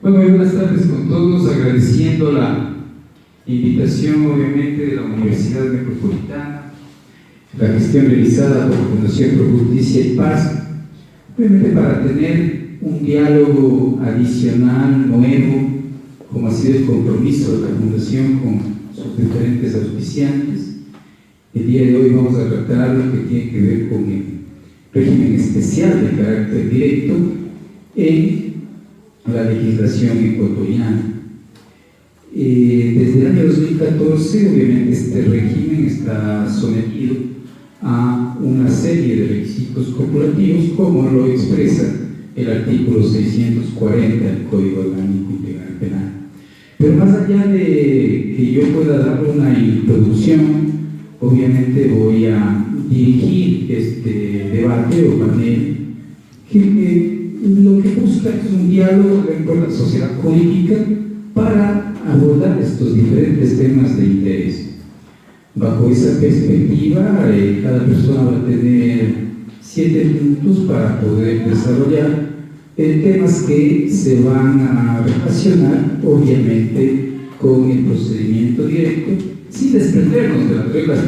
Bueno, muy buenas tardes con todos, agradeciendo la invitación obviamente de la Universidad Metropolitana, la gestión realizada por la Fundación Pro Justicia y Paz, obviamente para tener un diálogo adicional, nuevo, como ha sido el compromiso de la Fundación con sus diferentes auspiciantes. El día de hoy vamos a tratar lo que tiene que ver con el régimen especial de carácter directo en la legislación ecuatoriana. Desde el año 2014, obviamente, este régimen está sometido a una serie de requisitos corporativos, como lo expresa el artículo 640 del Código Orgánico Integral Penal. Pero más allá de que yo pueda dar una introducción, obviamente voy a dirigir este debate o panel que lo que busca es un diálogo con la sociedad política para abordar estos diferentes temas de interés. Bajo esa perspectiva, cada persona va a tener 7 minutos para poder desarrollar temas que se van a relacionar, obviamente, con el procedimiento directo, sin desprendernos de las reglas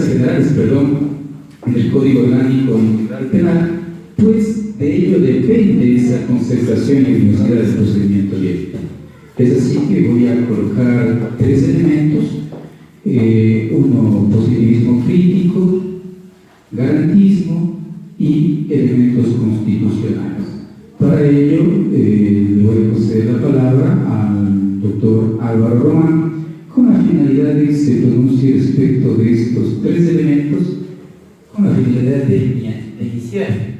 generales del Código Orgánico Integral Penal, pues de ello depende esa concentración y velocidad del procedimiento directo. Es así que voy a colocar 3 elementos: uno, positivismo crítico, garantismo y elementos constitucionales. Para ello, le voy a conceder la palabra al doctor Álvaro Román, con la finalidad de que se pronuncie respecto de estos 3 elementos, con la finalidad de iniciar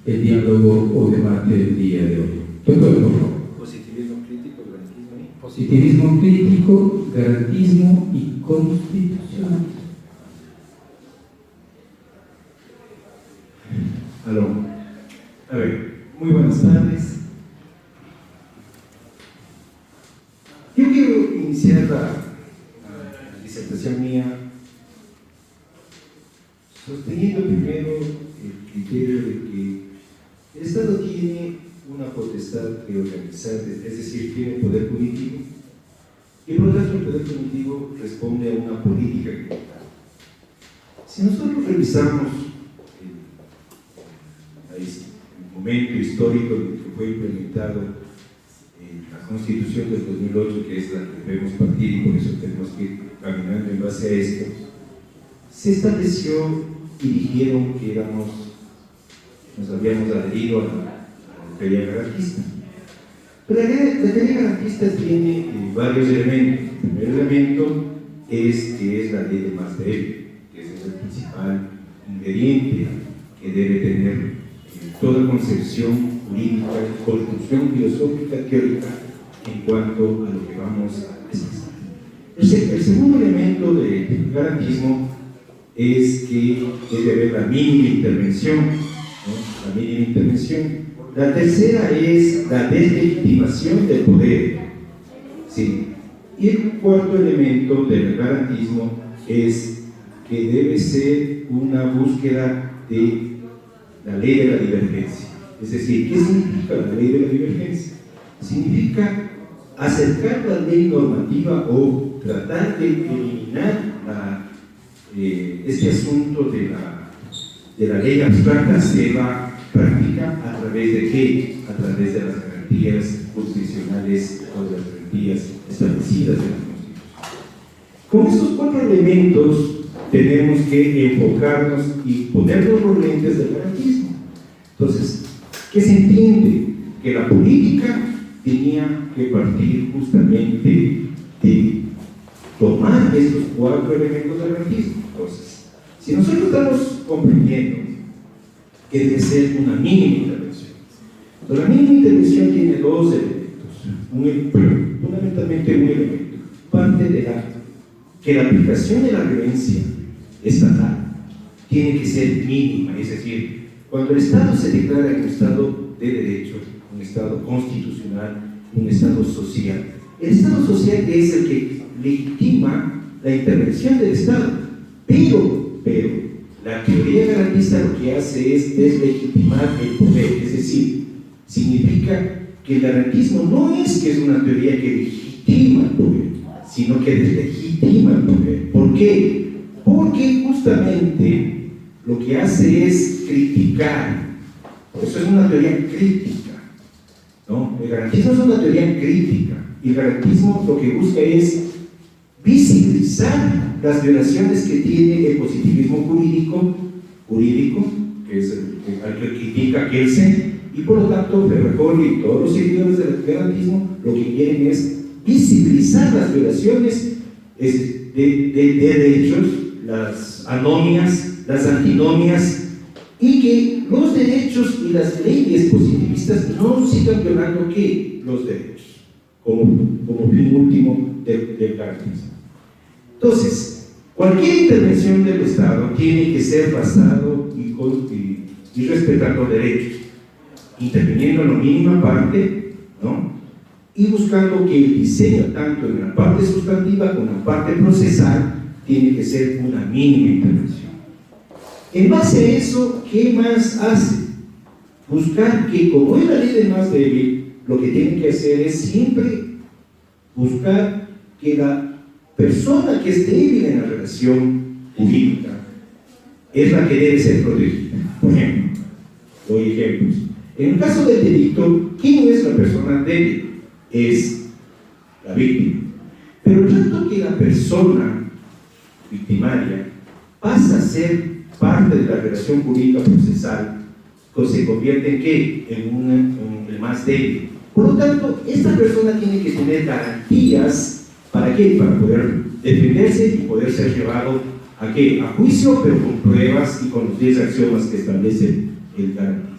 el diálogo o debate del día de hoy. Doctor, por favor. Positivismo crítico, garantismo y... Positivismo crítico, garantismo y constitucionalismo. Aló. A ver, muy buenas tardes. Yo quiero iniciar la disertación mía sosteniendo primero el criterio de que el Estado tiene una potestad de organizar, es decir, tiene poder punitivo, y por lo tanto el poder punitivo responde a una política criminal. Si nosotros revisamos el momento histórico en el que fue implementado la Constitución del 2008, que es la que debemos partir y por eso tenemos que ir caminando en base a esto, se estableció y dijeron que nos habíamos adherido a la teoría garantista. Pero la teoría garantista tiene varios elementos. El primer elemento es que es la ley de más débil, que ese es el principal ingrediente que debe tener toda concepción jurídica, construcción filosófica, teórica, en cuanto a lo que vamos a expresar. El segundo elemento del garantismo es que debe haber la mínima intervención, ¿no? La mínima intervención. La tercera es la deslegitimación del poder, ¿sí? Y el cuarto elemento del garantismo es que debe ser una búsqueda de la ley de la divergencia. Es decir, ¿qué significa la ley de la divergencia? Significa acercar la ley normativa o tratar de eliminar este asunto de la ley abstracta se va práctica a través de qué? A través de las garantías constitucionales o de las garantías establecidas en la Constitución. Con estos 4 elementos tenemos que enfocarnos y ponernos los lentes del garantismo. Entonces, ¿qué se entiende? Que la política tenía que partir justamente de tomar estos 4 elementos del garantismo. Entonces, si nosotros estamos comprendiendo que debe ser una mínima intervención, entonces la mínima intervención tiene 2 elementos, fundamentalmente un elemento, parte de que la aplicación de la violencia estatal tiene que ser mínima, es decir, cuando el Estado se declara un Estado de derecho, un Estado constitucional, un Estado social, el Estado social es el que legitima la intervención del Estado, pero la teoría garantista lo que hace es deslegitimar el poder, es decir, significa que el garantismo no es que es una teoría que legitima el poder, sino que deslegitima el poder. ¿Por qué? Porque justamente lo que hace es criticar. Por eso es una teoría crítica, ¿no? El garantismo es una teoría crítica, y el garantismo lo que busca es visibilizar las violaciones que tiene el positivismo jurídico, que es el que critica Kelsen, y por lo tanto Ferrajoli y todos los seguidores del garantismo lo que quieren es visibilizar las violaciones de derechos, las anomias, las antinomias, y que los derechos y las leyes positivistas no sigan violando ¿qué? Los derechos, como fin último del garantismo. Entonces, cualquier intervención del Estado tiene que ser basado y respetando derechos, interviniendo en la mínima parte, ¿no? Y buscando que el diseño, tanto en la parte sustantiva como en la parte procesal, tiene que ser una mínima intervención. En base a eso, ¿qué más hace? Buscar que, como es la ley del más débil, lo que tienen que hacer es siempre buscar que la persona que es débil en la relación jurídica es la que debe ser protegida. Por ejemplo, doy ejemplos. En el caso del delito, ¿quién es la persona débil? Es la víctima. Pero tanto que la persona victimaria pasa a ser parte de la relación jurídica procesal, pues se convierte en ¿qué? En el más débil. Por lo tanto, esta persona tiene que tener garantías. ¿Para qué? Para poder defenderse y poder ser llevado ¿a qué? A juicio, pero con pruebas y con los 10 axiomas que establece el garantismo.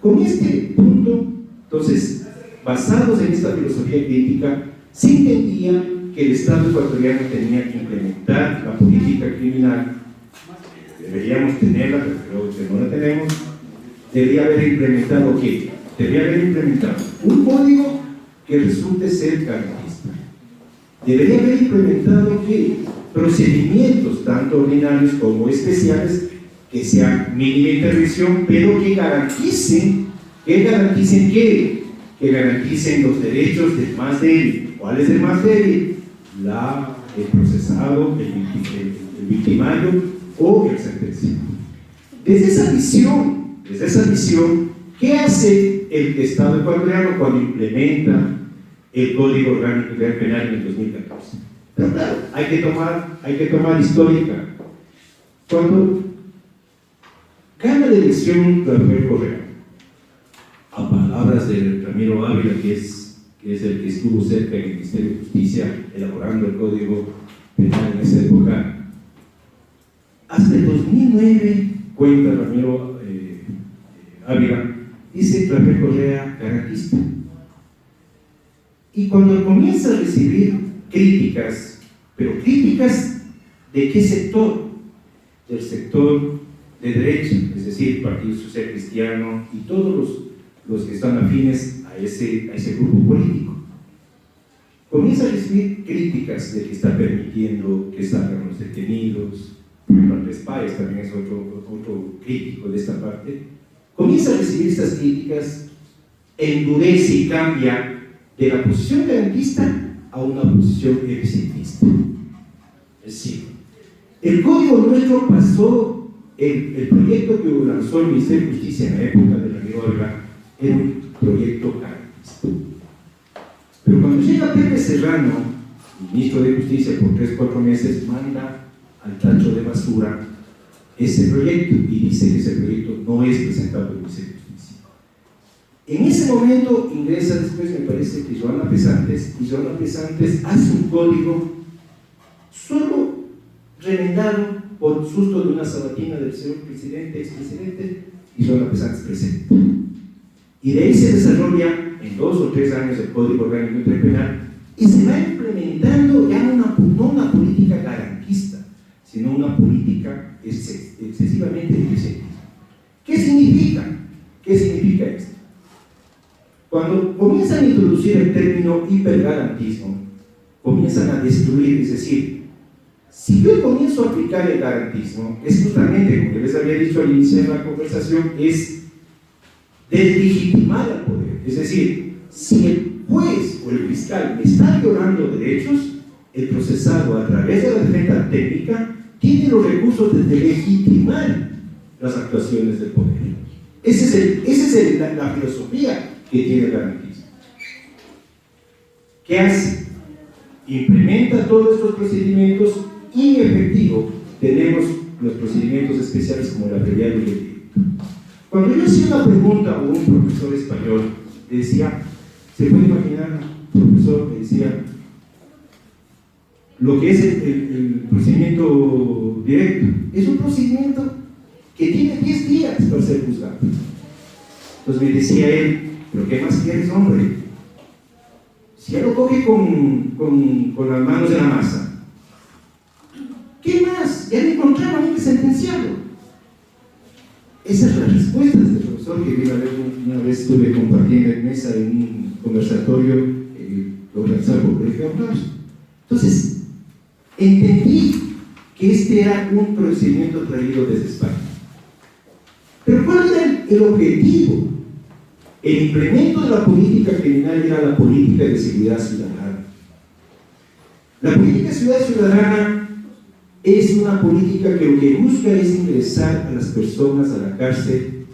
Con este punto, entonces, basados en esta filosofía crítica, se entendía que el Estado ecuatoriano tenía que implementar la política criminal. Deberíamos tenerla, pero creo que no la tenemos. Debería haber implementado ¿qué? Debería haber implementado un código que resulte ser garantista. Debería haber implementado ¿qué? Procedimientos tanto ordinarios como especiales que sean mínima intervención, pero que garanticen ¿qué? Que garanticen los derechos del más débil. ¿Cuál es el más débil? El procesado, el victimario o el sentenciado. Desde esa visión, ¿qué hace el Estado ecuatoriano cuando implementa el Código Orgánico Penal en el 2014? Pero claro, hay que tomar histórica. Cuando gana la elección Rafael Correa, a palabras de Ramiro Ávila, que es el que estuvo cerca del Ministerio de Justicia elaborando el Código Penal en esa época, hasta el 2009, cuenta Ramiro Ávila, dice Rafael Correa garantista. Y cuando comienza a recibir críticas, pero críticas ¿de qué sector? Del sector de derecha, es decir, Partido Social Cristiano y todos los que están afines a ese grupo político. Comienza a recibir críticas de que está permitiendo que salgan los detenidos. Andrés Páez también es otro crítico de esta parte. Comienza a recibir estas críticas, endurece y cambia de la posición garantista a una posición eficientista. Es decir, el código nuestro pasó, el proyecto que lanzó el Ministerio de Justicia en la época de Ramiro Ávila era un proyecto garantista. Pero cuando llega Pepe Serrano, ministro de Justicia, por 3-4 meses, manda al tacho de basura ese proyecto y dice que ese proyecto no es presentado por el Ministerio de Justicia. En ese momento ingresa después, me parece que Joana Pesantes, y Joana Pesantes hace un código solo remendado por susto de una sabatina del señor presidente, expresidente, y Joana Pesantes presenta. Y de ahí se desarrolla en 2 o 3 años el Código Orgánico Penal y se va implementando ya no una política garantista, sino una política excesivamente eficiente. ¿Qué significa? ¿Qué significa esto? Cuando comienzan a introducir el término hipergarantismo, comienzan a destruir, es decir, si yo comienzo a aplicar el garantismo, es justamente, como les había dicho al inicio de la conversación, es deslegitimar al poder. Es decir, si el juez o el fiscal está violando derechos, el procesado, a través de la defensa técnica, tiene los recursos de legitimar las actuaciones del poder. Esa es la filosofía que tiene el garantismo. ¿Qué hace? Implementa todos estos procedimientos y en efectivo tenemos los procedimientos especiales como el abreviado y el directo. Cuando yo hacía una pregunta a un profesor español, le decía, ¿se puede imaginar, profesor, que decía lo que es el procedimiento directo? Es un procedimiento que tiene 10 días para ser juzgado. Entonces me decía él, ¿pero qué más quieres, hombre? Si ya lo coge con las manos en la masa, ¿qué más? Ya le encontraron, hay que sentenciarlo. Esa es la respuesta de este profesor que vino a ver una vez. Estuve compartiendo en mesa en un conversatorio organizado por el Colegio Aplauso. Entonces, entendí que este era un procedimiento traído desde España. Pero ¿cuál era el objetivo? El implemento de la política criminal era la política de seguridad ciudadana. La política de seguridad ciudadana es una política que lo que busca es ingresar a las personas a la cárcel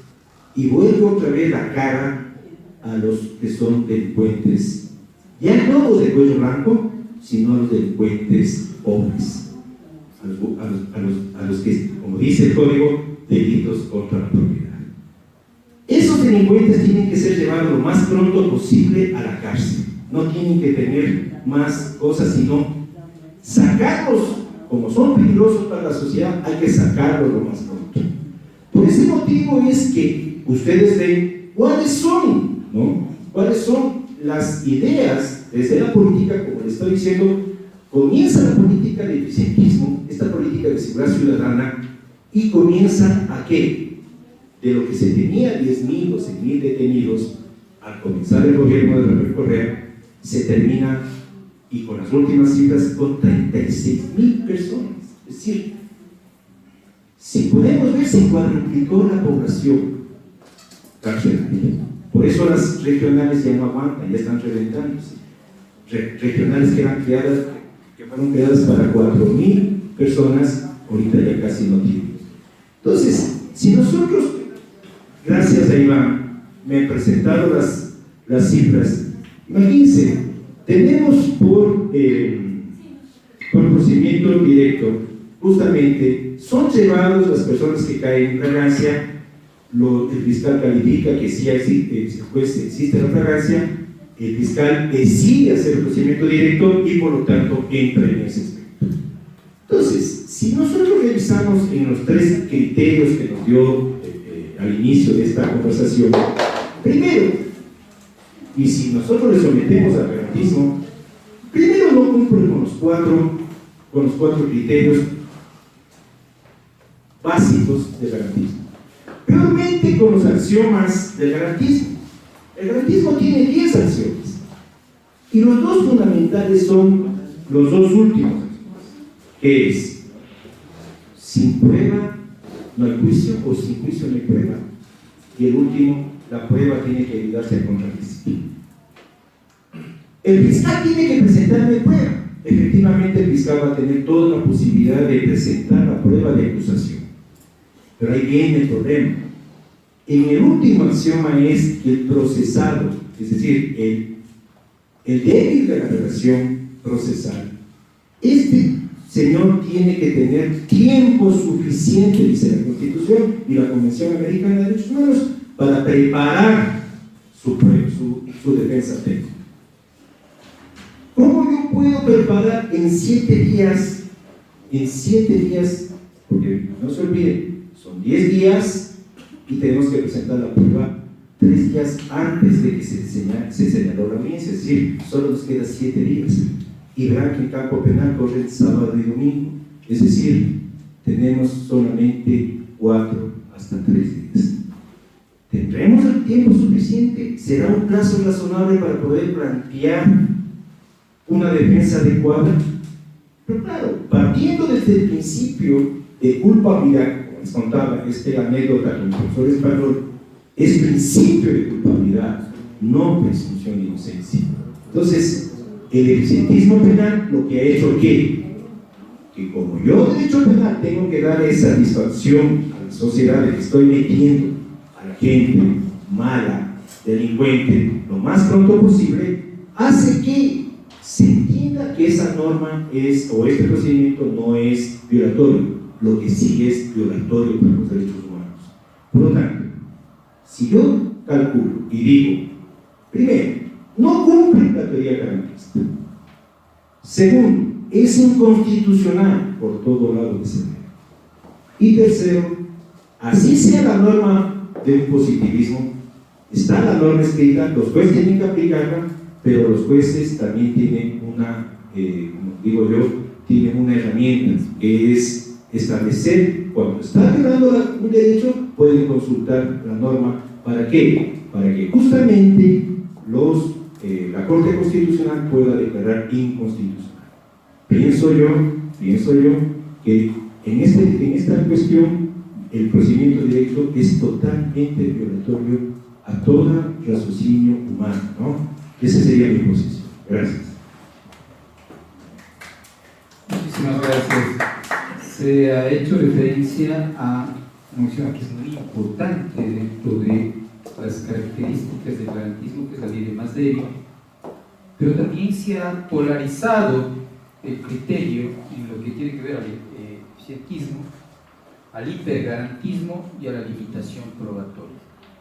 y vuelve otra vez la cara a los que son delincuentes, ya no los de cuello blanco, sino a los delincuentes pobres, a los que, como dice el código, delitos contra la propiedad. Esos delincuentes tienen que ser llevados lo más pronto posible a la cárcel. No tienen que tener más cosas, sino sacarlos. Como son peligrosos para la sociedad, hay que sacarlos lo más pronto. Por ese motivo es que ustedes ven cuáles son, ¿no? Cuáles son las ideas desde la política, como les estoy diciendo. Comienza la política de eficientismo, esta política de seguridad ciudadana, y comienza a qué? De lo que se tenía 10.000 o 100.000 detenidos al comenzar el gobierno de Rafael Correa, se termina, y con las últimas cifras, con 36.000 personas. Es decir, si podemos ver, se cuadruplicó la población carcelaria. Por eso las regionales ya no aguantan, ya están reventándose. Regionales que fueron creadas para 4.000 personas, ahorita ya casi no tienen. Entonces, si nosotros, gracias a Iván, me han presentado las cifras, imagínense, tenemos por procedimiento directo, justamente, son llevados las personas que caen en flagrancia, el fiscal califica que sí existe la flagrancia, el fiscal decide hacer el procedimiento directo y por lo tanto entra en ese aspecto. Entonces, si nosotros revisamos en los 3 criterios que nos dio al inicio de esta conversación, primero, y si nosotros le sometemos al garantismo, primero no cumple con los cuatro criterios básicos del garantismo. Peormente con los axiomas del garantismo. El garantismo tiene 10 axiomas y los 2 fundamentales son los 2 últimos, que es sin prueba no hay juicio o sin juicio no hay prueba, y el último, la prueba tiene que ayudarse a contradecir. El fiscal tiene que presentarme prueba. Efectivamente el fiscal va a tener toda la posibilidad de presentar la prueba de acusación, pero ahí viene el problema. En el último axioma es que el procesado, es decir, el débil de la relación procesal, este señor tiene que tener tiempo suficiente, dice la Constitución y la Convención Americana de Derechos Humanos, para preparar su defensa técnica. ¿Cómo yo puedo preparar en 7 días? En 7 días, porque no se olviden, son 10 días y tenemos que presentar la prueba 3 días antes de que se señaló la audiencia, es decir, solo nos quedan 7 días. Y verán que el campo penal corre sábado y domingo, es decir, tenemos solamente 4 hasta 3 días. ¿Tendremos el tiempo suficiente? ¿Será un plazo razonable para poder plantear una defensa adecuada? Pero claro, partiendo desde el principio de culpabilidad, como les contaba esta anécdota con el profesor español, es principio de culpabilidad, no presunción de inocencia. Entonces, el eficientismo penal lo que ha hecho que como yo derecho penal tengo que darle satisfacción a la sociedad de que estoy metiendo a la gente mala, delincuente, lo más pronto posible, hace que se entienda que esa norma es, o este procedimiento no es violatorio, lo que sí es violatorio para los derechos humanos. Por lo tanto, si yo calculo y digo, primero, no cumple la teoría garantista. Segundo, es inconstitucional por todo lado de ser. Y tercero, así sea la norma del positivismo, está la norma escrita, los jueces tienen que aplicarla, pero los jueces también tienen una, como digo yo, tienen una herramienta que es establecer cuando está violando un derecho, pueden consultar la norma. ¿Para qué? Para que justamente la Corte Constitucional pueda declarar inconstitucional. Pienso yo que en esta cuestión el procedimiento directo es totalmente violatorio a todo raciocinio humano, ¿no? Esa sería mi posición. Gracias. Muchísimas gracias. Se ha hecho referencia a una cuestión que es muy importante dentro de las características del garantismo, que es la ley de más débil, pero también se ha polarizado el criterio en lo que tiene que ver al eficientismo, al hipergarantismo y a la limitación probatoria.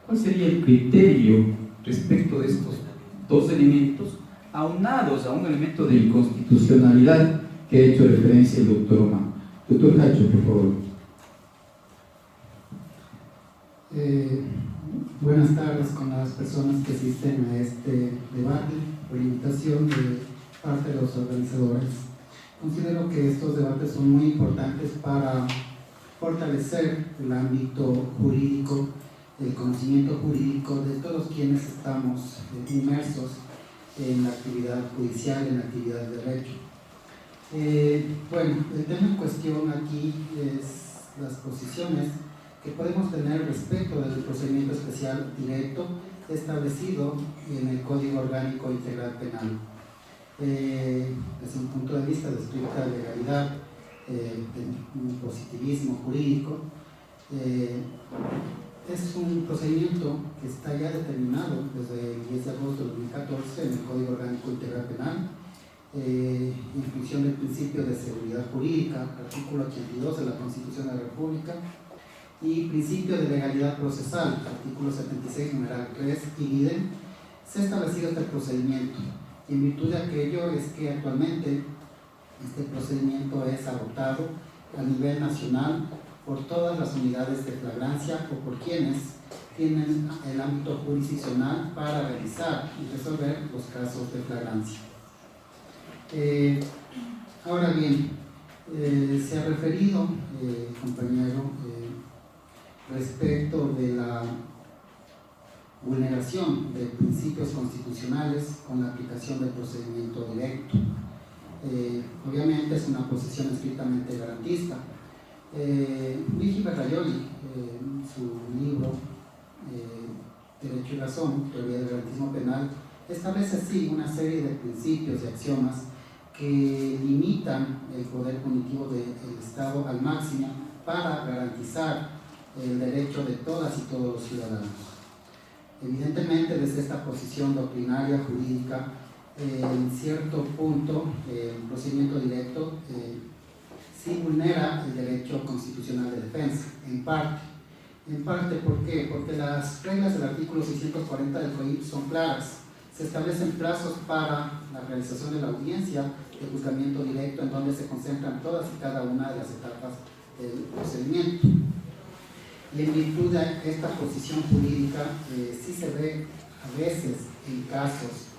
¿Cuál sería el criterio respecto de estos dos elementos, aunados a un elemento de inconstitucionalidad que ha hecho referencia el doctor Omar? Doctor Cacho, por favor. Buenas tardes con las personas que asisten a este debate por invitación de parte de los organizadores. Considero que estos debates son muy importantes para fortalecer el ámbito jurídico, el conocimiento jurídico de todos quienes estamos inmersos en la actividad judicial, en la actividad de derecho. Bueno, el tema en cuestión aquí es las posiciones que podemos tener respecto del procedimiento especial directo establecido en el Código Orgánico Integral Penal. Desde un punto de vista de estricta legalidad, un positivismo jurídico, es un procedimiento que está ya determinado desde el 10 de agosto de 2014 en el Código Orgánico Integral Penal, en función del principio de seguridad jurídica, artículo 82 de la Constitución de la República, y principio de legalidad procesal, artículo 76, numeral 3, y idem, se ha establecido este procedimiento. Y en virtud de aquello es que actualmente este procedimiento es adoptado a nivel nacional por todas las unidades de flagrancia o por quienes tienen el ámbito jurisdiccional para realizar y resolver los casos de flagrancia. Ahora bien, se ha referido, compañero, respecto de la vulneración de principios constitucionales con la aplicación del procedimiento directo. Obviamente es una posición estrictamente garantista. Luigi Berraioli, en su libro Derecho y Razón, Teoría del Garantismo Penal, establece así una serie de principios y axiomas que limitan el poder punitivo del Estado al máximo para garantizar el derecho de todas y todos los ciudadanos. Evidentemente, desde esta posición doctrinaria jurídica, en cierto punto, el procedimiento directo sí vulnera el derecho constitucional de defensa, en parte. En parte, ¿por qué? Porque las reglas del artículo 640 del COIP son claras. Se establecen plazos para la realización de la audiencia de juzgamiento directo, en donde se concentran todas y cada una de las etapas del procedimiento. Y en virtud de esta posición jurídica, sí se ve a veces en casos,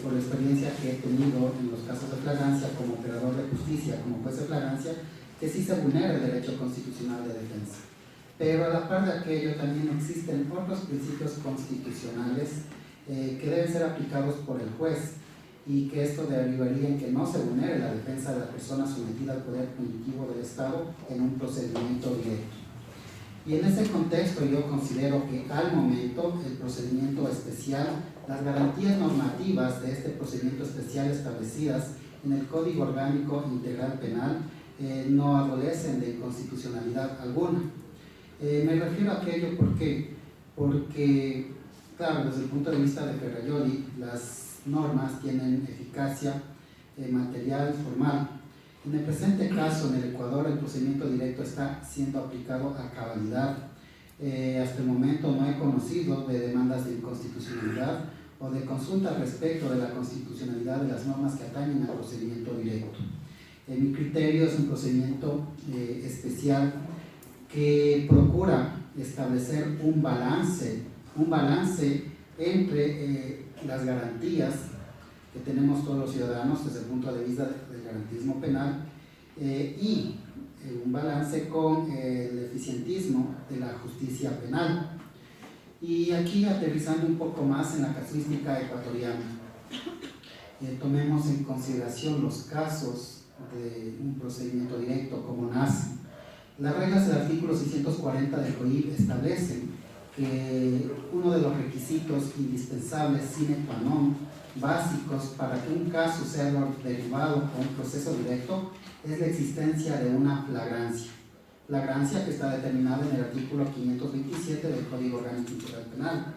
por la experiencia que he tenido en los casos de flagrancia como operador de justicia, como juez de flagrancia, que sí se vulnera el derecho constitucional de defensa. Pero a la par de aquello también existen otros principios constitucionales que deben ser aplicados por el juez, y que esto derivaría en que no se vulnere la defensa de la persona sometida al poder punitivo del Estado en un procedimiento directo. Y en ese contexto yo considero que al momento el procedimiento especial, las garantías normativas de este procedimiento especial establecidas en el Código Orgánico Integral Penal no adolecen de inconstitucionalidad alguna. Me refiero a aquello porque, claro, desde el punto de vista de Ferrajoli, las normas tienen eficacia material, formal. En el presente caso, en el Ecuador, el procedimiento directo está siendo aplicado a cabalidad. Hasta el momento no he conocido de demandas de inconstitucionalidad o de consulta respecto de la constitucionalidad de las normas que atañen al procedimiento directo. En mi criterio es un procedimiento especial que procura establecer un balance entre las garantías que tenemos todos los ciudadanos desde el punto de vista del garantismo penal y un balance con el eficientismo de la justicia penal. Y aquí aterrizando un poco más en la casuística ecuatoriana, tomemos en consideración los casos de un procedimiento directo como nace. Las reglas del artículo 640 del COIP establecen que uno de los requisitos indispensables sine qua non básicos para que un caso sea derivado o un proceso directo es la existencia de una flagrancia que está determinada en el artículo 527 del Código Orgánico Integral Penal,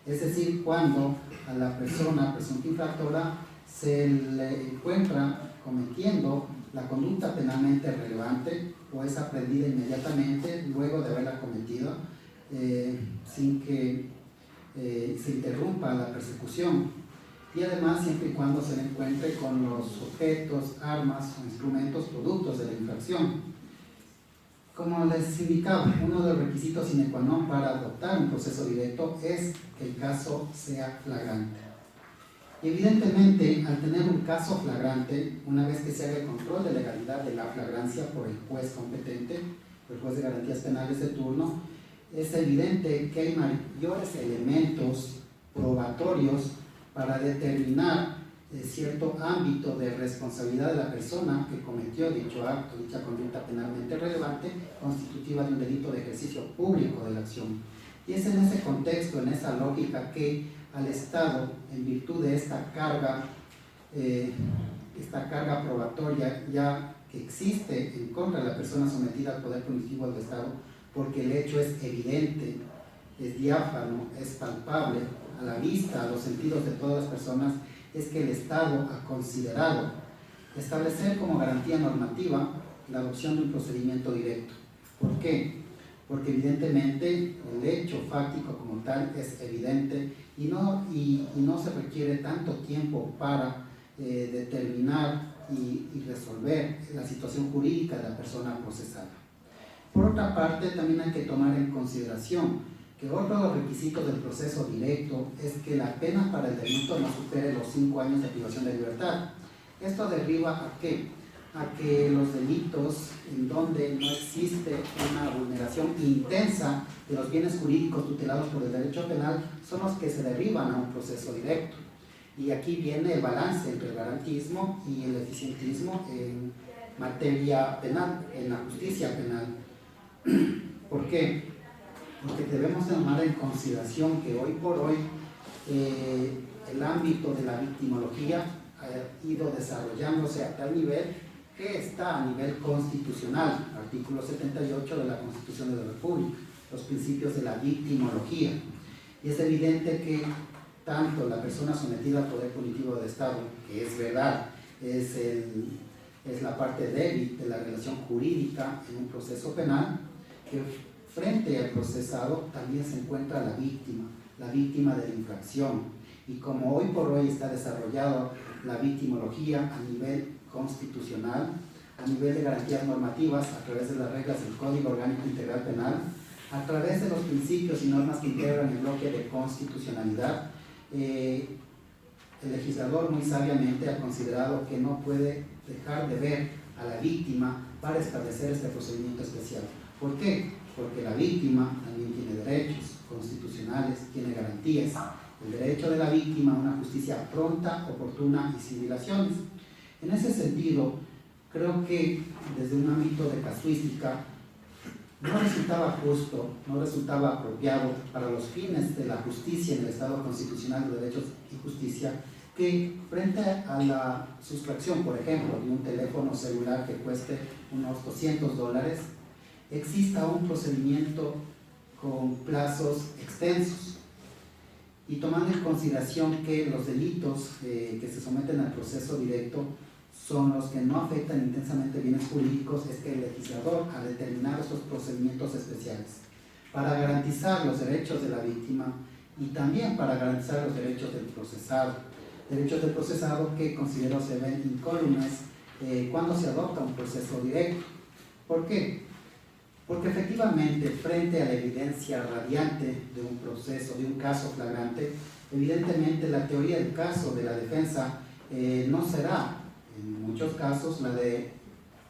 es decir, cuando a la persona presunta infractora se le encuentra cometiendo la conducta penalmente relevante o es aprendida inmediatamente luego de haberla cometido sin que se interrumpa la persecución, y además siempre y cuando se le encuentre con los objetos, armas o instrumentos productos de la infracción. Como les indicaba, uno de los requisitos sine qua non para adoptar un proceso directo es que el caso sea flagrante. Y evidentemente, al tener un caso flagrante, una vez que se haga el control de legalidad de la flagrancia por el juez competente, el juez de garantías penales de turno, es evidente que hay mayores elementos probatorios para determinar cierto ámbito de responsabilidad de la persona que cometió dicho acto, dicha conducta penalmente relevante, constitutiva de un delito de ejercicio público de la acción. Y es en ese contexto, en esa lógica, que al Estado, en virtud de esta carga probatoria ya que existe en contra de la persona sometida al poder punitivo del Estado, porque el hecho es evidente, es diáfano, es palpable, a la vista, a los sentidos de todas las personas, es que el Estado ha considerado establecer como garantía normativa la adopción de un procedimiento directo. ¿Por qué? Porque evidentemente el hecho fáctico como tal es evidente y no se requiere tanto tiempo para determinar y resolver la situación jurídica de la persona procesada. Por otra parte, también hay que tomar en consideración que otro de los requisitos del proceso directo es que la pena para el delito no supere los 5 años de privación de libertad. Esto deriva a qué? A que los delitos en donde no existe una vulneración intensa de los bienes jurídicos tutelados por el derecho penal son los que se derivan a un proceso directo. Y aquí viene el balance entre el garantismo y el eficientismo en materia penal, en la justicia penal. ¿Por qué? Porque debemos tomar en consideración que hoy por hoy el ámbito de la victimología ha ido desarrollándose a tal nivel que está a nivel constitucional, artículo 78 de la Constitución de la República, los principios de la victimología. Y es evidente que tanto la persona sometida al poder punitivo del Estado, que es verdad, es la parte débil de la relación jurídica en un proceso penal, que frente al procesado también se encuentra la víctima de la infracción. Y como hoy por hoy está desarrollado la victimología a nivel constitucional, a nivel de garantías normativas, a través de las reglas del Código Orgánico Integral Penal, a través de los principios y normas que integran el bloque de constitucionalidad, el legislador muy sabiamente ha considerado que no puede dejar de ver a la víctima para establecer este procedimiento especial. ¿Por qué? Porque la víctima también tiene derechos constitucionales, tiene garantías. El derecho de la víctima a una justicia pronta, oportuna y sin dilaciones. En ese sentido, creo que desde un ámbito de casuística no resultaba justo, no resultaba apropiado para los fines de la justicia en el Estado constitucional de derechos y justicia que frente a la sustracción, por ejemplo, de un teléfono celular que cueste unos $200, exista un procedimiento con plazos extensos. Y tomando en consideración que los delitos que se someten al proceso directo son los que no afectan intensamente bienes jurídicos, es que el legislador ha determinado estos procedimientos especiales para garantizar los derechos de la víctima y también para garantizar los derechos del procesado. Derechos del procesado que considero se ven incólumes cuando se adopta un proceso directo. ¿Por qué? Porque efectivamente, frente a la evidencia radiante de un proceso, de un caso flagrante, evidentemente la teoría del caso de la defensa no será, en muchos casos, la de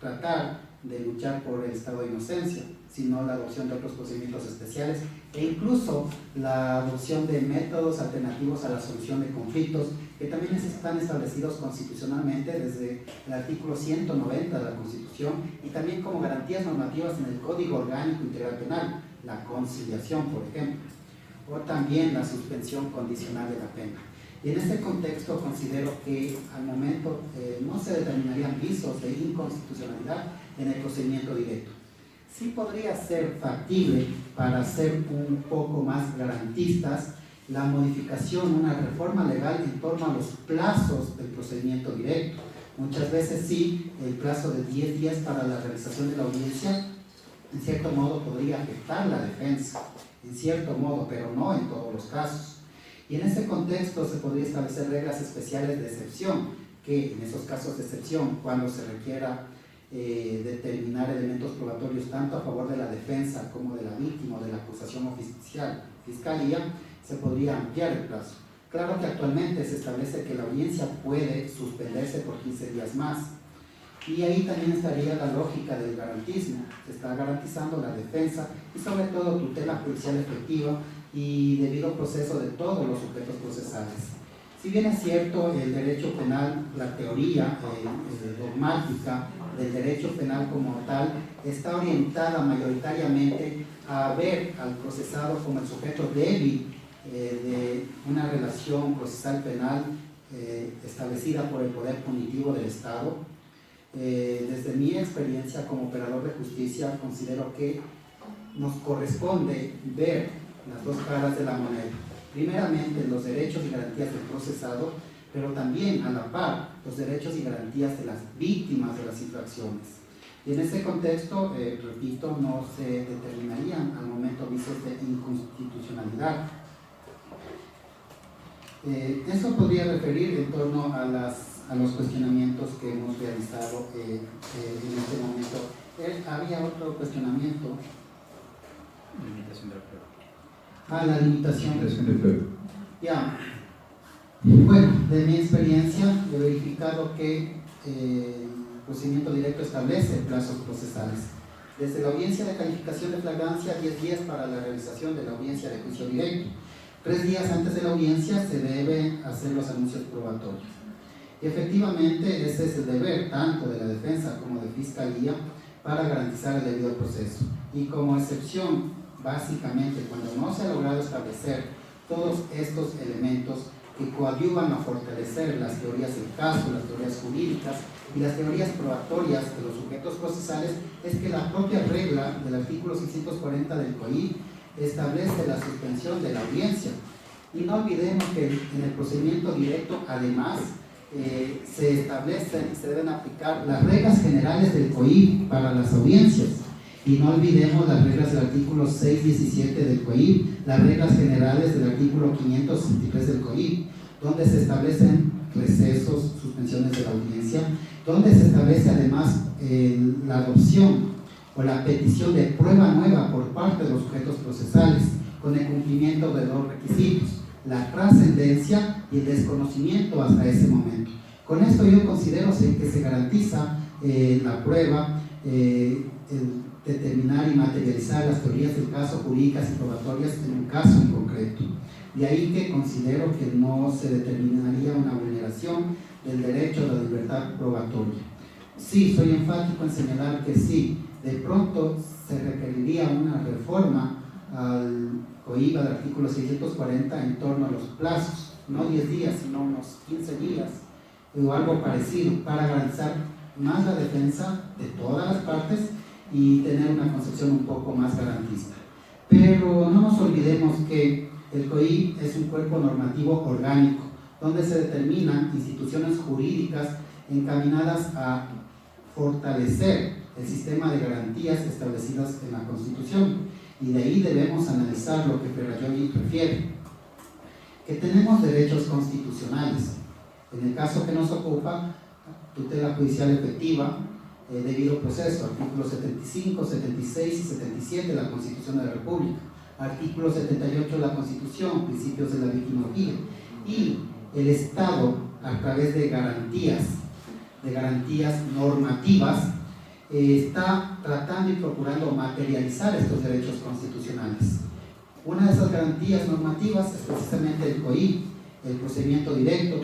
tratar de luchar por el estado de inocencia, sino la adopción de otros procedimientos especiales e incluso la adopción de métodos alternativos a la solución de conflictos que también están establecidos constitucionalmente desde el artículo 190 de la Constitución y también como garantías normativas en el Código Orgánico Integral Penal, la conciliación, por ejemplo, o también la suspensión condicional de la pena. Y en este contexto considero que al momento no se determinarían visos de inconstitucionalidad en el procedimiento directo. Sí podría ser factible, para ser un poco más garantistas, la modificación, una reforma legal en torno a los plazos del procedimiento directo. Muchas veces sí, el plazo de 10 días para la realización de la audiencia, en cierto modo podría afectar la defensa, en cierto modo, pero no en todos los casos. Y en ese contexto se podría establecer reglas especiales de excepción, que en esos casos de excepción, cuando se requiera determinar elementos probatorios tanto a favor de la defensa como de la víctima o de la acusación oficial, fiscalía, se podría ampliar el plazo. Claro que actualmente se establece que la audiencia puede suspenderse por 15 días más. Y ahí también estaría la lógica del garantismo. Se está garantizando la defensa y sobre todo tutela judicial efectiva y debido proceso de todos los sujetos procesales. Si bien es cierto, el derecho penal, la teoría dogmática del derecho penal como tal, está orientada mayoritariamente a ver al procesado como el sujeto débil de una relación procesal penal establecida por el poder punitivo del Estado. Desde mi experiencia como operador de justicia, considero que nos corresponde ver las dos caras de la moneda. Primeramente, los derechos y garantías del procesado, pero también a la par los derechos y garantías de las víctimas de las infracciones. Y en ese contexto, repito, no se determinarían al momento visos de inconstitucionalidad. Eso podría referir en torno a los cuestionamientos que hemos realizado en este momento. Había otro cuestionamiento. Limitación de la prueba. La limitación de prueba. Ya. Bueno, de mi experiencia he verificado que el procedimiento directo establece plazos procesales. Desde la audiencia de calificación de flagrancia, 10 días para la realización de la audiencia de juicio directo. 3 días antes de la audiencia se deben hacer los anuncios probatorios. Y efectivamente, ese es el deber tanto de la defensa como de fiscalía para garantizar el debido proceso. Y como excepción, básicamente, cuando no se ha logrado establecer todos estos elementos que coadyuvan a fortalecer las teorías del caso, las teorías jurídicas y las teorías probatorias de los sujetos procesales, es que la propia regla del artículo 640 del COIP establece la suspensión de la audiencia. Y no olvidemos que en el procedimiento directo, además, se establecen y se deben aplicar las reglas generales del COIP para las audiencias. Y no olvidemos las reglas del artículo 617 del COIP, las reglas generales del artículo 563 del COIP, donde se establecen recesos, suspensiones de la audiencia, donde se establece además la adopción o la petición de prueba nueva por parte de los sujetos procesales, con el cumplimiento de dos requisitos: la trascendencia y el desconocimiento hasta ese momento. Con esto yo considero que se garantiza la prueba, determinar y materializar las teorías del caso jurídicas y probatorias en un caso en concreto. De ahí que considero que no se determinaría una vulneración del derecho a la libertad probatoria. Sí, soy enfático en señalar que sí, de pronto se requeriría una reforma al COIBA del artículo 640 en torno a los plazos, no 10 días, sino unos 15 días o algo parecido, para garantizar más la defensa de todas las partes y tener una concepción un poco más garantista. Pero no nos olvidemos que el COI es un cuerpo normativo orgánico, donde se determinan instituciones jurídicas encaminadas a fortalecer el sistema de garantías establecidas en la Constitución. Y de ahí debemos analizar lo que Ferrajoli refiere, que tenemos derechos constitucionales. En el caso que nos ocupa, tutela judicial efectiva, debido proceso, artículos 75, 76 y 77 de la Constitución de la República, artículo 78 de la Constitución, principios de la victimología, y el Estado, a través de garantías normativas, está tratando y procurando materializar estos derechos constitucionales. Una de esas garantías normativas es precisamente el COI, el procedimiento directo,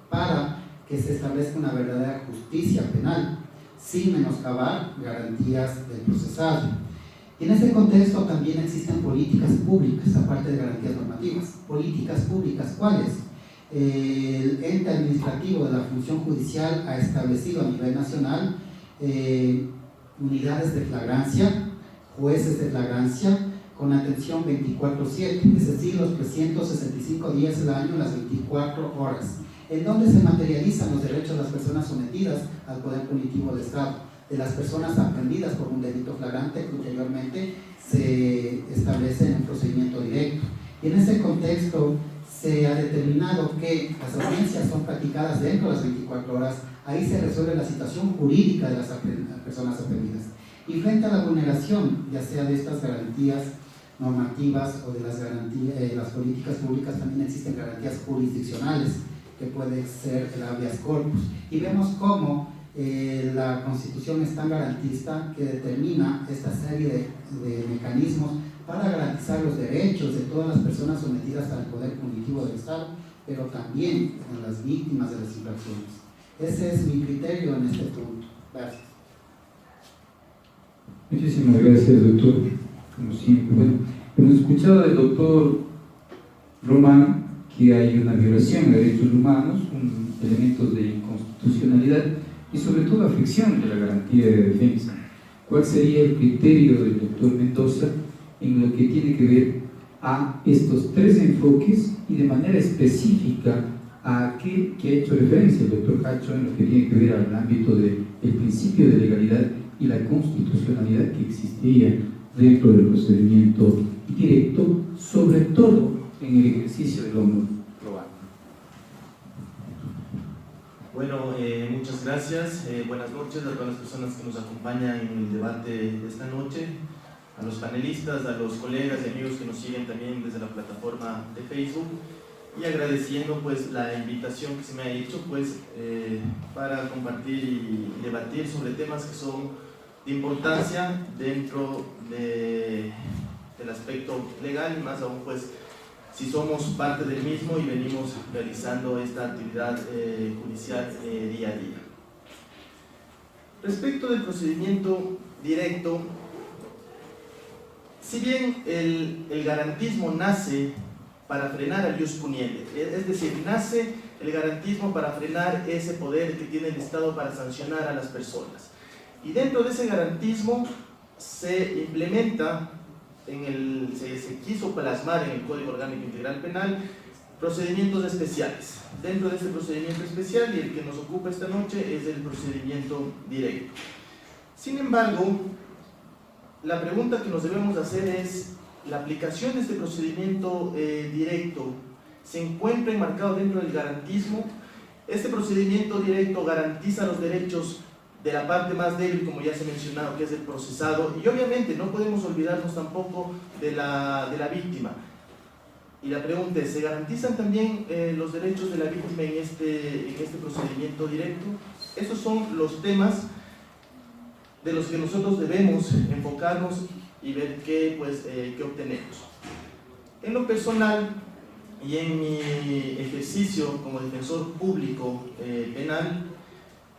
para que se establezca una verdadera justicia penal, sin menoscabar garantías del procesado. Y en este contexto también existen políticas públicas, aparte de garantías normativas. Políticas públicas, ¿cuáles? El ente administrativo de la función judicial ha establecido a nivel nacional unidades de flagrancia, jueces de flagrancia, con atención 24/7, es decir, los 365 días del año, las 24 horas, en donde se materializan los derechos de las personas sometidas al poder punitivo del Estado, de las personas aprendidas por un delito flagrante que ulteriormente se establece en un procedimiento directo. Y en ese contexto se ha determinado que las audiencias son practicadas dentro de las 24 horas, ahí se resuelve la situación jurídica de las personas aprendidas. Y frente a la vulneración, ya sea de estas garantías normativas o de las políticas públicas, también existen garantías jurisdiccionales, que puede ser el habeas corpus. Y vemos cómo la Constitución es tan garantista que determina esta serie de mecanismos para garantizar los derechos de todas las personas sometidas al poder punitivo del Estado, pero también en las víctimas de las infracciones. Ese es mi criterio en este punto. Gracias. Muchísimas gracias, doctor. Como siempre, bueno, hemos escuchado del doctor Román que hay una violación de derechos humanos, elementos de inconstitucionalidad y sobre todo afección de la garantía de defensa. ¿Cuál sería el criterio del doctor Mendoza en lo que tiene que ver a estos tres enfoques y de manera específica a aquel que ha hecho referencia el doctor Hacho en lo que tiene que ver al ámbito del principio de legalidad y la constitucionalidad que existía dentro del procedimiento directo, sobre todo en el ejercicio del honor probado? Bueno, muchas gracias. Buenas noches a todas las personas que nos acompañan en el debate de esta noche, a los panelistas, a los colegas y amigos que nos siguen también desde la plataforma de Facebook, y agradeciendo pues la invitación que se me ha hecho pues para compartir y debatir sobre temas que son de importancia dentro del aspecto legal, y más aún pues si somos parte del mismo y venimos realizando esta actividad judicial día a día. Respecto del procedimiento directo, si bien el garantismo nace para frenar al ius puniendi, es decir, nace el garantismo para frenar ese poder que tiene el Estado para sancionar a las personas, y dentro de ese garantismo se implementa, se quiso plasmar en el Código Orgánico Integral Penal procedimientos especiales. Dentro de este procedimiento especial, y el que nos ocupa esta noche, es el procedimiento directo. Sin embargo, la pregunta que nos debemos hacer es: ¿la aplicación de este procedimiento directo se encuentra enmarcado dentro del garantismo? ¿Este procedimiento directo garantiza los derechos de la parte más débil, como ya se ha mencionado, que es el procesado? Y obviamente no podemos olvidarnos tampoco de la víctima. Y la pregunta es: ¿se garantizan también los derechos de la víctima en este procedimiento directo? Esos son los temas de los que nosotros debemos enfocarnos y ver qué obtenemos. En lo personal y en mi ejercicio como defensor público penal,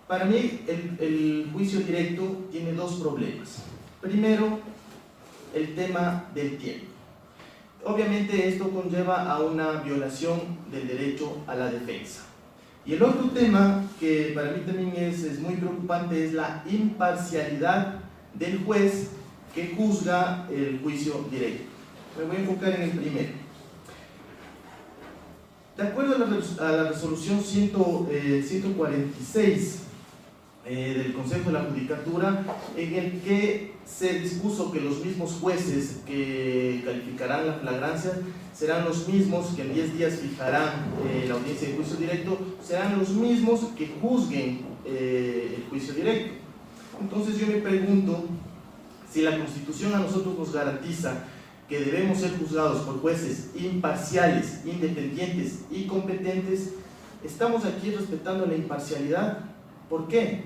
para mí el juicio directo tiene dos problemas. Primero, el tema del tiempo. Obviamente esto conlleva a una violación del derecho a la defensa. Y el otro tema que para mí también es muy preocupante es la imparcialidad del juez que juzga el juicio directo. Me voy a enfocar en el primero. De acuerdo a la resolución 146 del Consejo de la Judicatura, en el que se dispuso que los mismos jueces que calificarán la flagrancia serán los mismos que en 10 días fijarán la audiencia de juicio directo, serán los mismos que juzguen el juicio directo. Entonces yo me pregunto, si la Constitución a nosotros nos garantiza que debemos ser juzgados por jueces imparciales, independientes y competentes, ¿estamos aquí respetando la imparcialidad? ¿Por qué?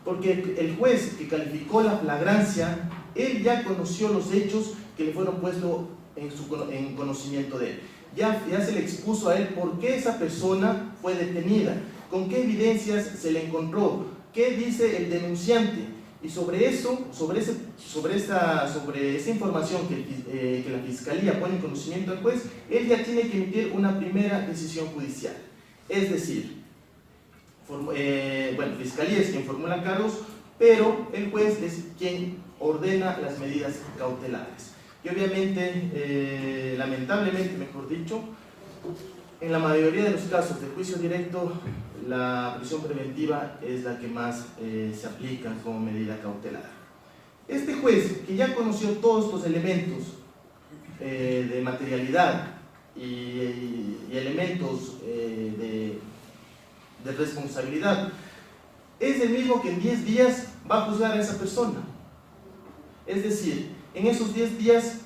Porque el juez que calificó la flagrancia, él ya conoció los hechos que le fueron puestos en conocimiento de él. Ya se le expuso a él por qué esa persona fue detenida, con qué evidencias se le encontró, qué dice el denunciante. Y sobre eso, sobre esa información que la Fiscalía pone en conocimiento al juez, él ya tiene que emitir una primera decisión judicial. Es decir, Fiscalía es quien formula cargos, pero el juez es quien ordena las medidas cautelares. Y obviamente, lamentablemente, mejor dicho, en la mayoría de los casos de juicio directo, la prisión preventiva es la que más se aplica como medida cautelar. Este juez, que ya conoció todos estos elementos de materialidad y elementos de responsabilidad, es el mismo que en 10 días va a juzgar a esa persona. Es decir, en esos 10 días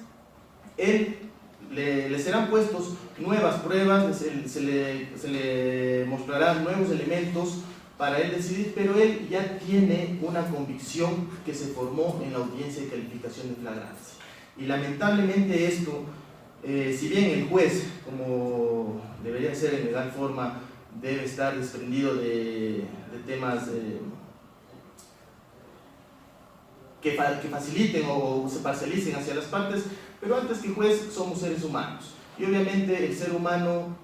le serán puestos nuevas pruebas, se le mostrarán nuevos elementos para él decidir, pero él ya tiene una convicción que se formó en la audiencia de calificación de flagrancia. Y lamentablemente esto, si bien el juez, como debería ser en legal forma, debe estar desprendido de temas que faciliten o se parcialicen hacia las partes, pero antes que juez somos seres humanos. Y obviamente el ser humano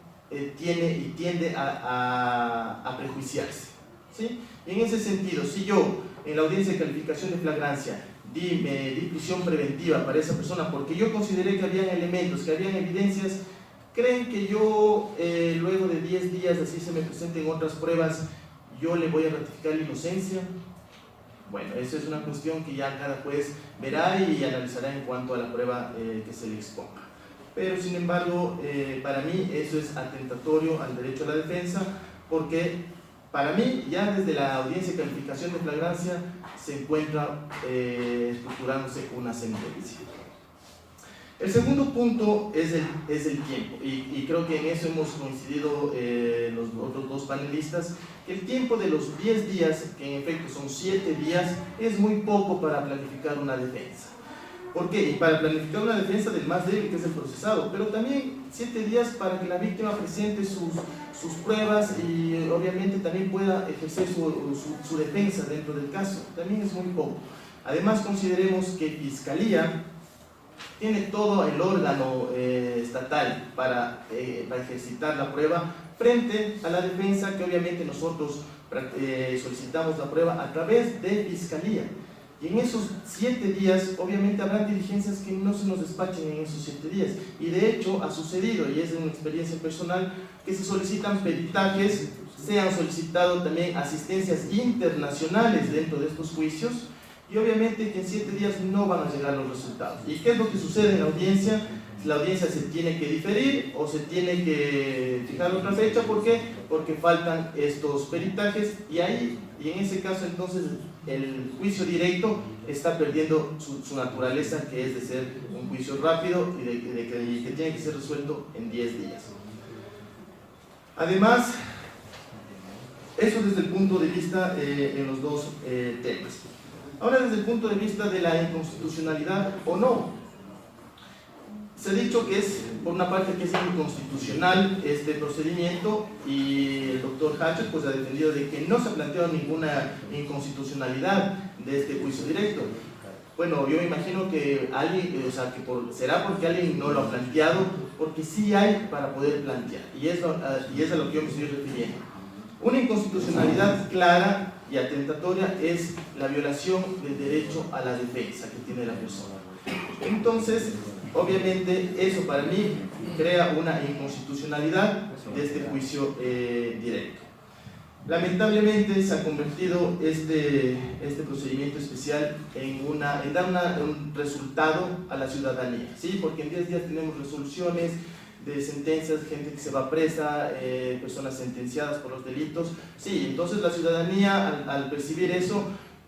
tiene y tiende a prejuiciarse, ¿sí? Y en ese sentido, si yo en la audiencia de calificación de flagrancia di prisión preventiva para esa persona porque yo consideré que habían elementos, que habían evidencias, ¿creen que yo luego de 10 días, así se me presenten otras pruebas, yo le voy a ratificar la inocencia? Bueno, eso es una cuestión que ya cada juez verá y analizará en cuanto a la prueba que se le exponga. Pero sin embargo, para mí eso es atentatorio al derecho a la defensa, porque para mí ya desde la audiencia de calificación de flagrancia se encuentra estructurándose una sentencia. El segundo punto es el tiempo, y creo que en eso hemos coincidido los otros dos panelistas, que el tiempo de los 10 días, que en efecto son 7 días, es muy poco para planificar una defensa. ¿Por qué? Y para planificar una defensa del más débil, que es el procesado, pero también 7 días para que la víctima presente sus pruebas y obviamente también pueda ejercer su defensa dentro del caso, también es muy poco. Además, consideremos que Fiscalía tiene todo el órgano estatal para ejercitar la prueba frente a la defensa, que obviamente nosotros solicitamos la prueba a través de Fiscalía. Y en esos 7 días, obviamente habrá diligencias que no se nos despachen en esos 7 días. Y de hecho ha sucedido, y es una experiencia personal, que se solicitan peritajes, se han solicitado también asistencias internacionales dentro de estos juicios, y obviamente que en 7 días no van a llegar los resultados. ¿Y qué es lo que sucede en la audiencia? La audiencia se tiene que diferir o se tiene que fijar otra fecha. ¿Por qué? Porque faltan estos peritajes, y en ese caso entonces el juicio directo está perdiendo su naturaleza, que es de ser un juicio rápido y que tiene que ser resuelto en 10 días. Además, eso desde el punto de vista en los dos temas. Ahora, desde el punto de vista de la inconstitucionalidad o no, se ha dicho que es, por una parte, que es inconstitucional este procedimiento, y el doctor Hatchett pues ha defendido de que no se ha planteado ninguna inconstitucionalidad de este juicio directo. Bueno, yo me imagino que alguien, será porque alguien no lo ha planteado, porque sí hay para poder plantear, y es a lo que yo me estoy refiriendo. Una inconstitucionalidad clara y atentatoria es la violación del derecho a la defensa que tiene la persona. Entonces, obviamente, eso para mí crea una inconstitucionalidad de este juicio directo. Lamentablemente se ha convertido este procedimiento especial en dar un resultado a la ciudadanía, ¿sí? Porque en 10 días tenemos resoluciones de sentencias, gente que se va presa, personas sentenciadas por los delitos. Sí, entonces la ciudadanía al percibir eso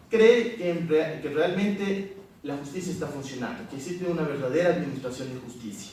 cree que realmente la justicia está funcionando, que existe una verdadera administración de justicia.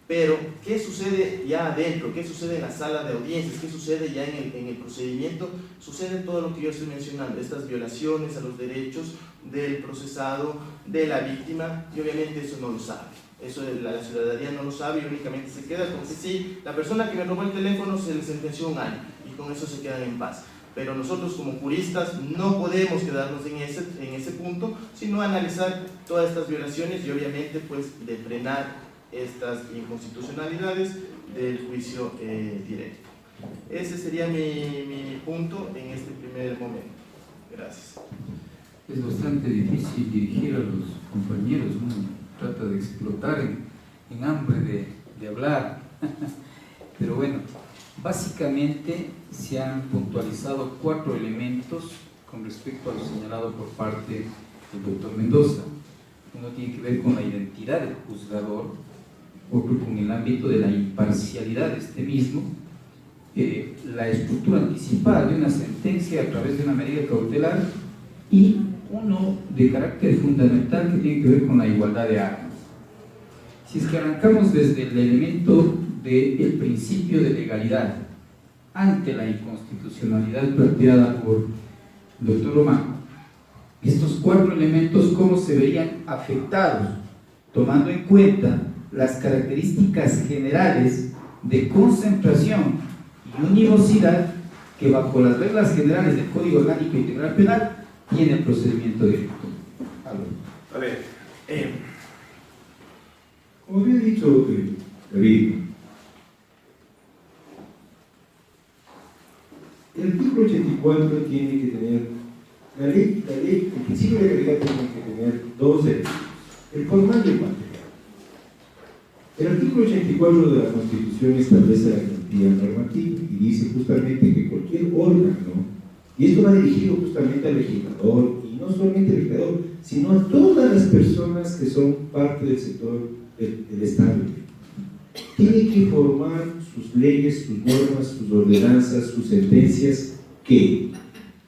Pero, ¿qué sucede ya adentro? ¿Qué sucede en la sala de audiencias? ¿Qué sucede ya en el procedimiento? Sucede todo lo que yo estoy mencionando, estas violaciones a los derechos del procesado, de la víctima, y obviamente eso no lo sabe. Eso la ciudadanía no lo sabe y únicamente se queda con que sí, la persona que me robó el teléfono se le sentenció 1 año y con eso se quedan en paz. Pero nosotros como juristas no podemos quedarnos en ese punto, sino analizar todas estas violaciones y obviamente pues de frenar estas inconstitucionalidades del juicio directo. Ese sería mi punto en este primer momento. Gracias. Es bastante difícil dirigir a los compañeros, uno trata de explotar en hambre de hablar, pero bueno, básicamente se han puntualizado 4 elementos con respecto a lo señalado por parte del doctor Mendoza. Uno tiene que ver con la identidad del juzgador, otro con el ámbito de la imparcialidad de este mismo, la estructura anticipada de una sentencia a través de una medida cautelar y uno de carácter fundamental que tiene que ver con la igualdad de armas. Si es que arrancamos desde el elemento del principio de legalidad ante la inconstitucionalidad planteada por el doctor Román, estos 4 elementos, ¿cómo se verían afectados? Tomando en cuenta las características generales de concentración y univocidad que bajo las reglas generales del Código Orgánico Integral Penal tiene el procedimiento directo. A ver, como había dicho David, el artículo 84 tiene que tener, la ley, el principio de legalidad tiene que tener 2 elementos, el formal y el material. El artículo 84 de la Constitución establece la garantía normativa y dice justamente que cualquier órgano, y esto va dirigido justamente al legislador, y no solamente al legislador, sino a todas las personas que son parte del sector del Estado, tiene que formar sus leyes, sus normas, sus ordenanzas, sus sentencias, que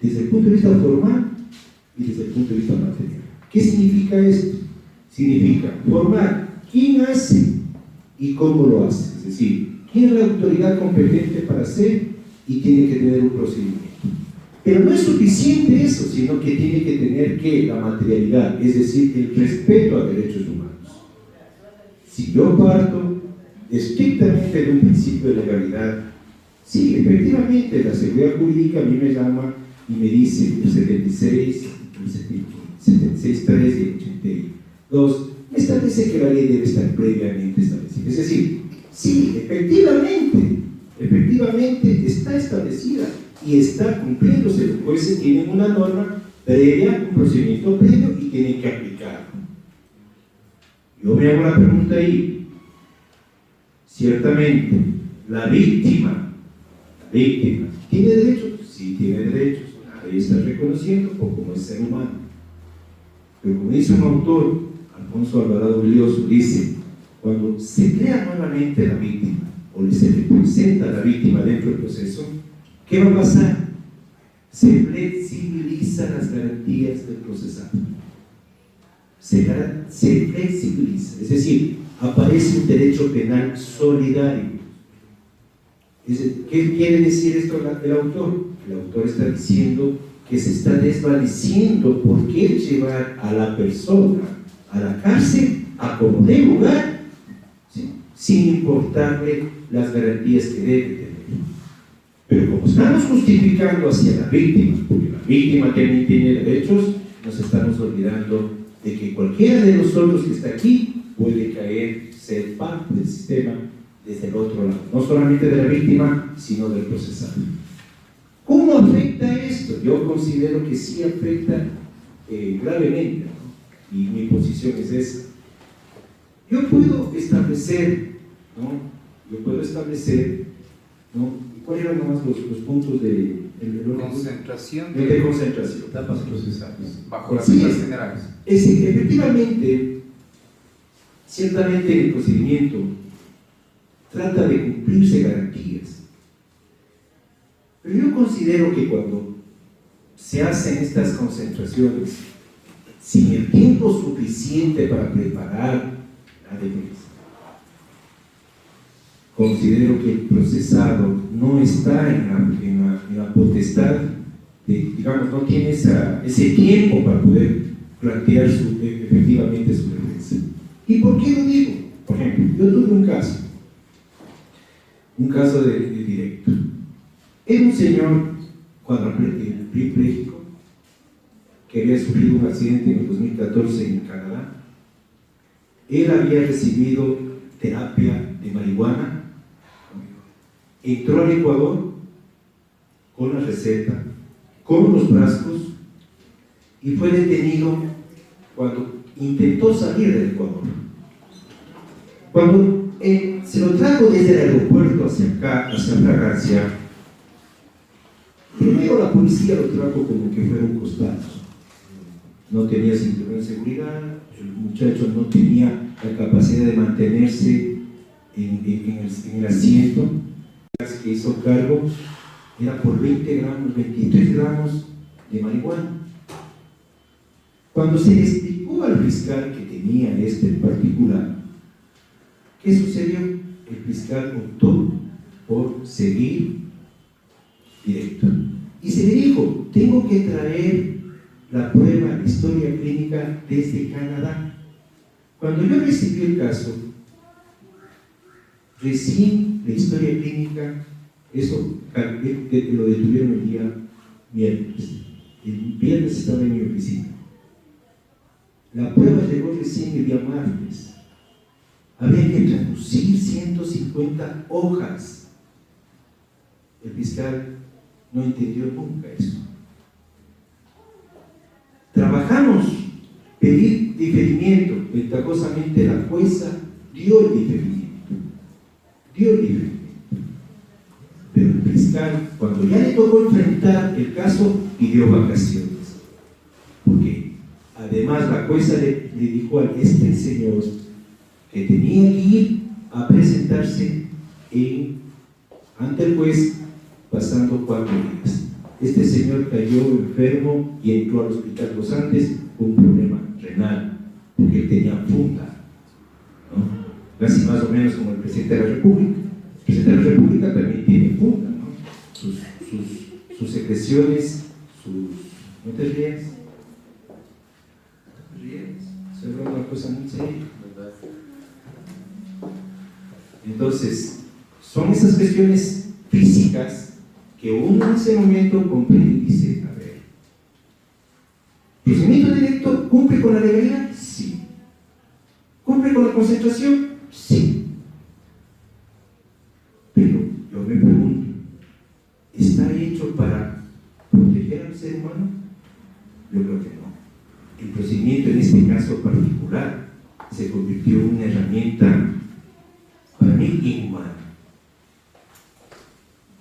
desde el punto de vista formal y desde el punto de vista material. ¿Qué significa esto? Significa formar quién hace y cómo lo hace, es decir, quién es la autoridad competente para hacer y tiene que tener un procedimiento. Pero no es suficiente eso, sino que tiene que tener la materialidad, es decir, el respeto a derechos humanos. Si yo parto estrictamente de un principio de legalidad, sí, efectivamente, la seguridad jurídica a mí me llama y me dice el 76, el 76.3 y el 82, me establece que la ley debe estar previamente establecida. Es decir, sí, efectivamente está establecida y está cumpliéndose. Los jueces tienen una norma previa, un procedimiento previo y tienen que aplicarlo. Yo me hago la pregunta ahí. Ciertamente, la víctima ¿tiene derechos? Sí, tiene derechos. Ahí está reconociendo como es ser humano. Pero como dice un autor, Alfonso Alvarado Belioso, dice, cuando se crea nuevamente la víctima o se le presenta a la víctima dentro del proceso, ¿qué va a pasar? Se flexibilizan las garantías del procesado. Se flexibiliza, es decir, aparece un derecho penal solidario. ¿Qué quiere decir esto el autor? El autor está diciendo que se está desvaneciendo por qué llevar a la persona a la cárcel a como dé lugar, ¿sí?, sin importarle las garantías que debe tener. Pero como estamos justificando hacia la víctima, porque la víctima también tiene derechos, nos estamos olvidando de que cualquiera de nosotros que está aquí puede caer, ser parte del sistema desde el otro lado, no solamente de la víctima, sino del procesado. ¿Cómo afecta esto? Yo considero que sí afecta gravemente, ¿no? Y mi posición es esa. Yo puedo establecer, ¿no? ¿Cuáles eran nomás los puntos de Concentración de concentración? etapas procesales, bajo las Sí, reglas generales. Es que efectivamente, ciertamente el procedimiento trata de cumplirse garantías. Pero yo considero que cuando se hacen estas concentraciones sin el tiempo suficiente para preparar la defensa, considero que el procesado no está en la potestad digamos, no tiene ese tiempo para poder plantear efectivamente su defensa. ¿Y por qué lo digo? Por ejemplo, yo tuve un caso de directo. Era un señor cuadripléjico que había sufrido un accidente en el 2014 en Canadá. Él había recibido terapia de marihuana, entró al Ecuador con la receta, con los frascos, y fue detenido cuando intentó salir del Ecuador. Cuando se lo trajo desde el aeropuerto hacia acá, hacia Fragancia, primero la policía lo trajo como que fuera un costado. No tenía cinturón de seguridad, el muchacho no tenía la capacidad de mantenerse en el asiento. Que hizo cargo era por 20 gramos, 23 gramos de marihuana. Cuando se le explicó al fiscal que tenía este en particular, ¿qué sucedió? El fiscal optó por seguir directo. Y se le dijo, tengo que traer la prueba de historia clínica desde Canadá. Cuando yo recibí el caso, recién la historia clínica, eso lo detuvieron el día miércoles. El viernes estaba en mi oficina. La prueba llegó recién el día martes. Había que traducir 150 hojas. El fiscal no entendió nunca eso. Trabajamos, pedí diferimiento. Ventajosamente la jueza dio el diferimiento. Pero el fiscal, cuando ya le tocó enfrentar el caso, pidió vacaciones. Porque además la jueza le dijo a este señor que tenía que ir a presentarse ante el juez pasando 4 días. Este señor cayó enfermo y entró al hospital Los Andes con un problema renal, porque él tenía funda, ¿no? Casi más o menos como el presidente de la República. El presidente de la República también tiene funda, ¿no? Sus secreciones, ¿no te ríes? ¿No te ríes? Estoy hablando de una cosa muy seria, ¿verdad? Entonces, son esas cuestiones físicas que uno en ese momento comprende y dice, a ver, ¿procedimiento directo cumple con la legalidad? Sí. ¿Cumple con la concentración? Sí. Pero yo me pregunto, ¿está hecho para proteger al ser humano? Yo creo que no. El procedimiento en este caso particular se convirtió en una herramienta para mí inhumana.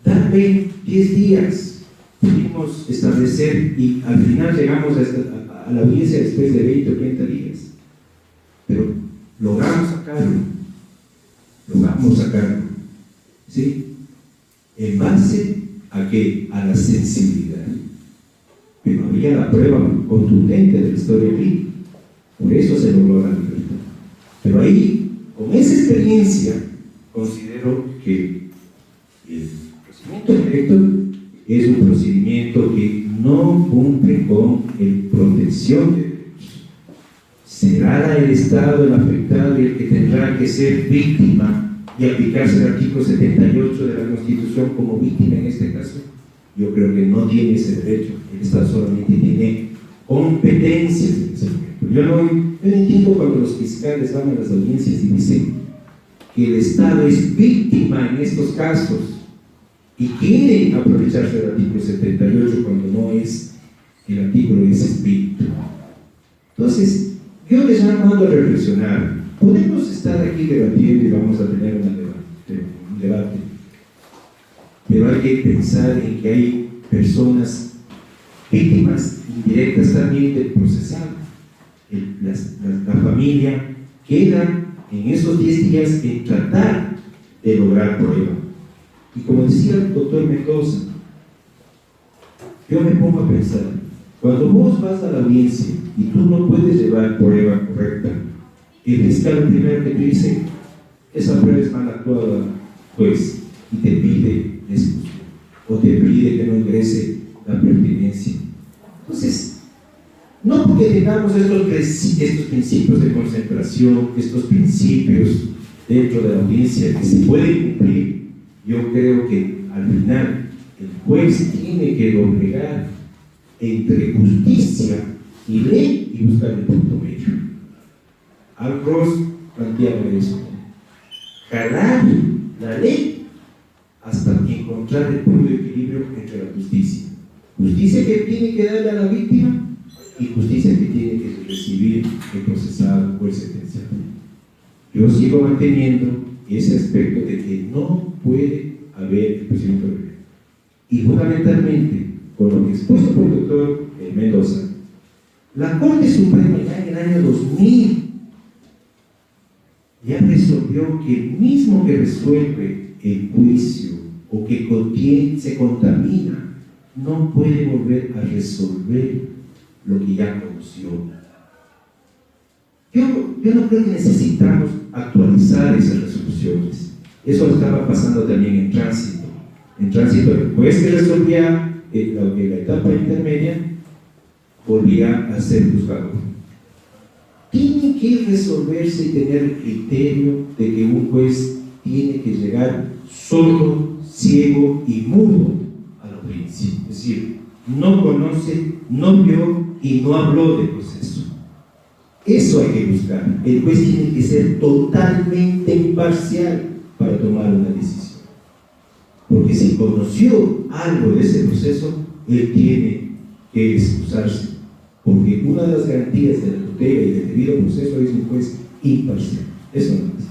Darle 10 días pudimos establecer y al final llegamos a la audiencia después de 20 o 30 días, pero logramos sacarlo, ¿sí? En base a qué? A la sensibilidad. Pero había la prueba contundente de la historia clínica, por eso se logró la libertad. Pero ahí, con esa experiencia, considero que el procedimiento directo es un procedimiento que no cumple con la protección de derechos. Será el Estado el afectado y el que tendrá que ser víctima y aplicarse el artículo 78 de la Constitución como víctima en este caso. Yo creo que no tiene ese derecho. El Estado solamente tiene competencias en ese momento. Yo no entiendo cuando los fiscales van a las audiencias y dicen que el Estado es víctima en estos casos y quieren aprovecharse del artículo 78 cuando no es el artículo de ese espíritu. Entonces, yo les mando a reflexionar. Podemos estar aquí debatiendo y vamos a tener un debate, pero hay que pensar en que hay personas víctimas indirectas también del procesado. La familia queda en esos 10 días en tratar de lograr prueba. Y como decía el doctor Mendoza, yo me pongo a pensar, cuando vos vas a la audiencia y tú no puedes llevar prueba correcta, el fiscal primero que te dice, esa prueba es mal actuada, pues, y te pide exclusión, o te pide que no ingrese la pertinencia. Entonces, no porque tengamos estos principios de concentración, estos principios dentro de la audiencia que se pueden cumplir, yo creo que al final el juez tiene que doblegar entre justicia y ley y buscar el punto medio. Al Ross planteaba eso, jalar la ley hasta encontrar el punto de equilibrio entre la justicia que tiene que darle a la víctima y justicia que tiene que recibir el procesado o el sentenciado. Yo sigo manteniendo ese aspecto de que no puede haber el procedimiento de ley. Y fundamentalmente, con lo que expuesto por el doctor Mendoza, la Corte Suprema ya en el año 2000 ya resolvió que el mismo que resuelve el juicio o que se contamina no puede volver a resolver lo que ya conoció. Yo no creo que necesitamos actualizar esas resoluciones. Eso estaba pasando también en tránsito. En tránsito, el juez que resolvía la etapa intermedia volvía a ser juzgador. Tiene que resolverse y tener el criterio de que un juez tiene que llegar sordo, ciego y mudo a la audiencia. Es decir, no conoce, no vio y no habló del proceso. Eso hay que buscar. El juez tiene que ser totalmente imparcial para tomar una decisión. Porque si conoció algo de ese proceso, él tiene que excusarse. Porque una de las garantías de la tutela y del debido proceso es un juez imparcial. Eso no es.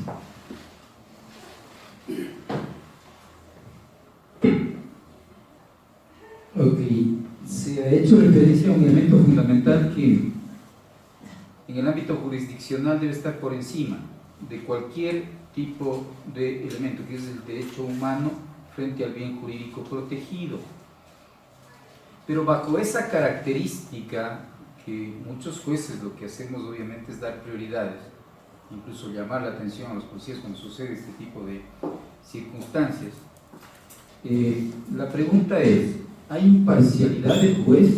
Ok, se ha hecho referencia a un elemento fundamental que en el ámbito jurisdiccional debe estar por encima de cualquier tipo de elemento, que es el derecho humano frente al bien jurídico protegido. Pero bajo esa característica, que muchos jueces lo que hacemos obviamente es dar prioridades, incluso llamar la atención a los policías cuando sucede este tipo de circunstancias, la pregunta es, ¿hay imparcialidad del juez?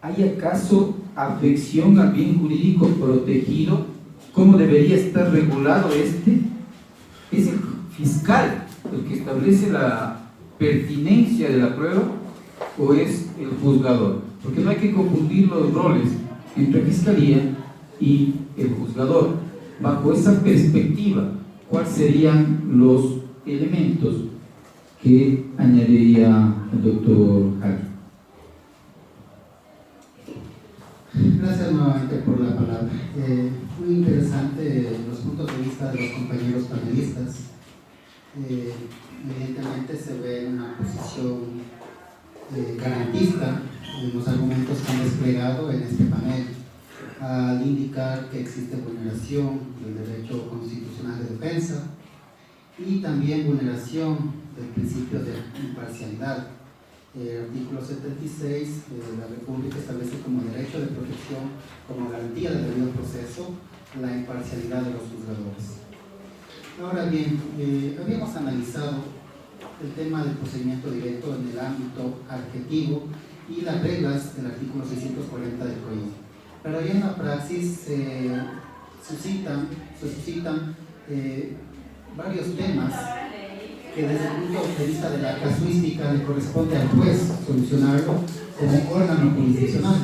¿Hay acaso afección al bien jurídico protegido? ¿Cómo debería estar regulado este? ¿Es el fiscal el que establece la pertinencia de la prueba o es el juzgador? Porque no hay que confundir los roles entre fiscalía y el juzgador. Bajo esa perspectiva, ¿cuáles serían los elementos que añadiría el doctor Hagi? Gracias nuevamente por la palabra. Muy interesante los puntos de vista de los compañeros panelistas. Evidentemente se ve una posición garantista en los argumentos que han desplegado en este panel al indicar que existe vulneración del derecho constitucional de defensa y también vulneración del principio de imparcialidad. El artículo 76 de la República establece como derecho de protección, como garantía del debido proceso, la imparcialidad de los juzgadores. Ahora bien, habíamos analizado el tema del procedimiento directo en el ámbito adjetivo y las reglas del artículo 640 del COIN. Pero ya en la praxis se suscitan varios temas que desde el punto de vista de la casuística le corresponde al juez solucionarlo como órgano jurisdiccional.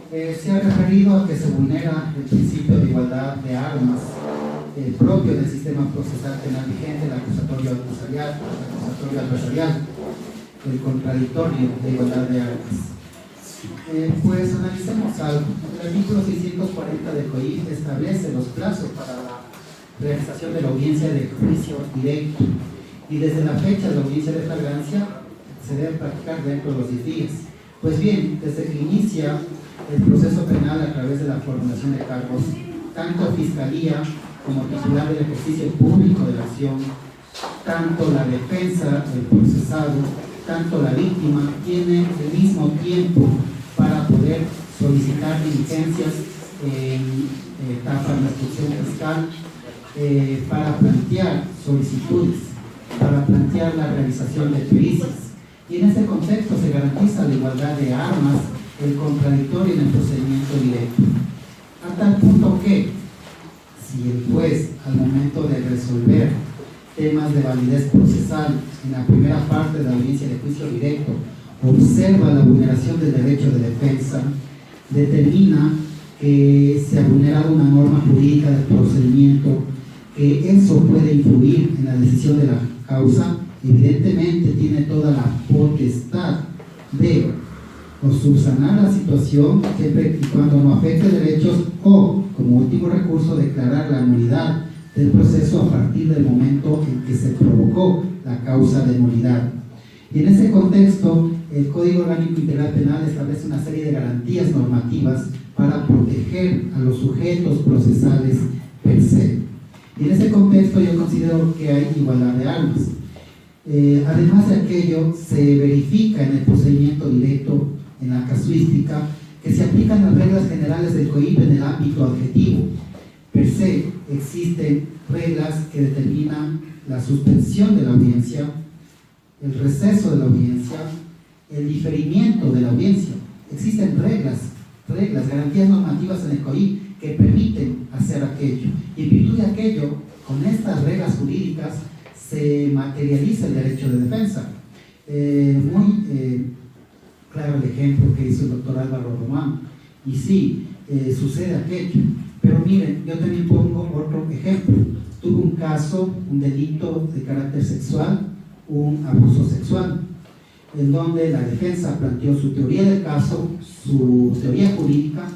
Se ha referido a que se vulnera el principio de igualdad de armas propio del sistema procesal penal vigente, el acusatorio adversarial, el contradictorio de igualdad de armas. Pues analicemos algo. El artículo 640 del COIP establece los plazos para la realización de la audiencia de juicio directo, y desde la fecha de la audiencia de flagrancia se debe practicar dentro de los 10 días. Pues bien, desde que inicia el proceso penal a través de la formulación de cargos, tanto Fiscalía como titular del ejercicio público de la acción, tanto la defensa del procesado, tanto la víctima, tiene el mismo tiempo para poder solicitar diligencias en etapa de la instrucción fiscal, para plantear solicitudes, para plantear la realización de pericias. Y en ese contexto se garantiza la igualdad de armas, el contradictorio en el procedimiento directo. A tal punto que, si el juez, al momento de resolver temas de validez procesal en la primera parte de la audiencia de juicio directo, observa la vulneración del derecho de defensa, determina que se ha vulnerado una norma jurídica del procedimiento, que eso puede influir en la decisión de la causa, evidentemente tiene toda la potestad de o subsanar la situación siempre y cuando no afecte derechos, o, como último recurso, declarar la nulidad del proceso a partir del momento en que se provocó la causa de nulidad. Y en ese contexto, el Código Orgánico Integral Penal establece una serie de garantías normativas para proteger a los sujetos procesales per se. Y en ese contexto yo considero que hay igualdad de armas. Además de aquello, se verifica en el procedimiento directo, en la casuística, que se aplican las reglas generales del COIP en el ámbito adjetivo. Per se, existen reglas que determinan la suspensión de la audiencia, el receso de la audiencia, el diferimiento de la audiencia. Existen reglas, garantías normativas en el COIP que permiten hacer aquello. Y en virtud de aquello, con estas reglas jurídicas, se materializa el derecho de defensa. Muy claro el ejemplo que hizo el doctor Álvaro Román. Y sí, sucede aquello. Pero miren, yo también pongo otro ejemplo. Tuve un caso, un delito de carácter sexual, un abuso sexual, en donde la defensa planteó su teoría del caso, su teoría jurídica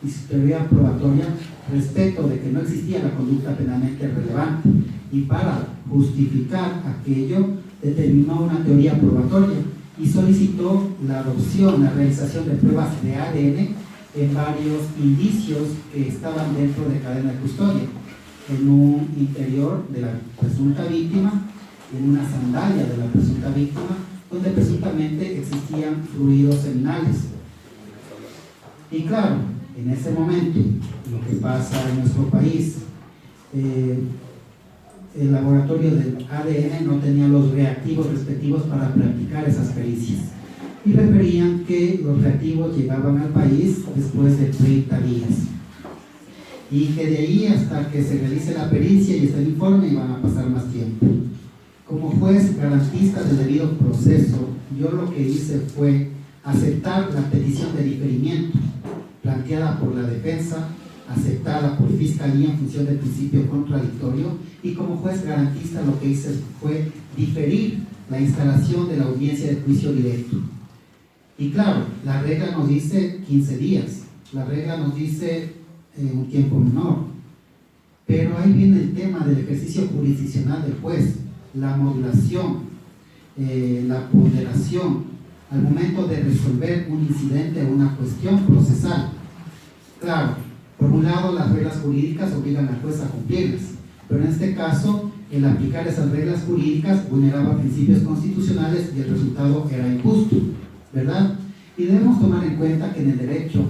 y su teoría probatoria respecto de que no existía la conducta penalmente relevante, y para justificar aquello determinó una teoría probatoria y solicitó la adopción, la realización de pruebas de ADN en varios indicios que estaban dentro de cadena de custodia, en un interior de la presunta víctima, en una sandalia de la presunta víctima, donde presuntamente existían fluidos seminales. Y claro, en ese momento, lo que pasa en nuestro país, el laboratorio del ADN no tenía los reactivos respectivos para practicar esas pericias, y referían que los reactivos llegaban al país después de 30 días, y que de ahí hasta que se realice la pericia y este informe iban a pasar más tiempo. Como juez garantista del debido proceso, yo lo que hice fue aceptar la petición de diferimiento planteada por la defensa, aceptada por Fiscalía en función del principio contradictorio, y como juez garantista lo que hice fue diferir la instalación de la audiencia de juicio directo. Y claro, la regla nos dice 15 días, la regla nos dice un tiempo menor, pero ahí viene el tema del ejercicio jurisdiccional del juez, la modulación, la ponderación al momento de resolver un incidente o una cuestión procesal. Claro, por un lado las reglas jurídicas obligan al juez a cumplirlas, pero en este caso el aplicar esas reglas jurídicas vulneraba principios constitucionales y el resultado era injusto, ¿verdad? Y debemos tomar en cuenta que en el derecho,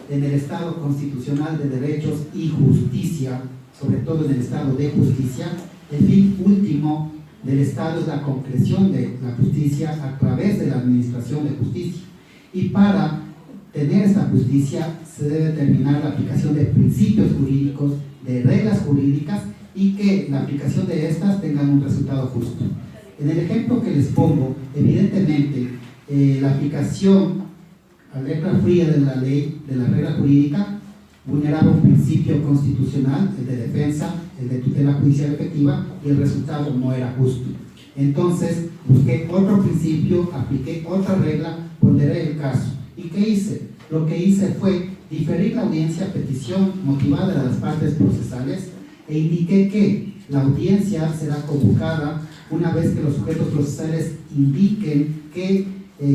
en el Estado constitucional de derechos y justicia, sobre todo en el Estado de justicia, el fin último del Estado es la concreción de la justicia a través de la administración de justicia. Y para tener esta justicia se debe determinar la aplicación de principios jurídicos, de reglas jurídicas, y que la aplicación de estas tengan un resultado justo. En el ejemplo que les pongo, evidentemente la aplicación a letra fría de la ley, de la regla jurídica, vulneraba un principio constitucional, el de defensa, el de tutela judicial efectiva, y el resultado no era justo. Entonces busqué otro principio, apliqué otra regla, ponderé el caso. ¿Y qué hice? Lo que hice fue diferir la audiencia a petición motivada de las partes procesales e indiqué que la audiencia será convocada una vez que los sujetos procesales indiquen que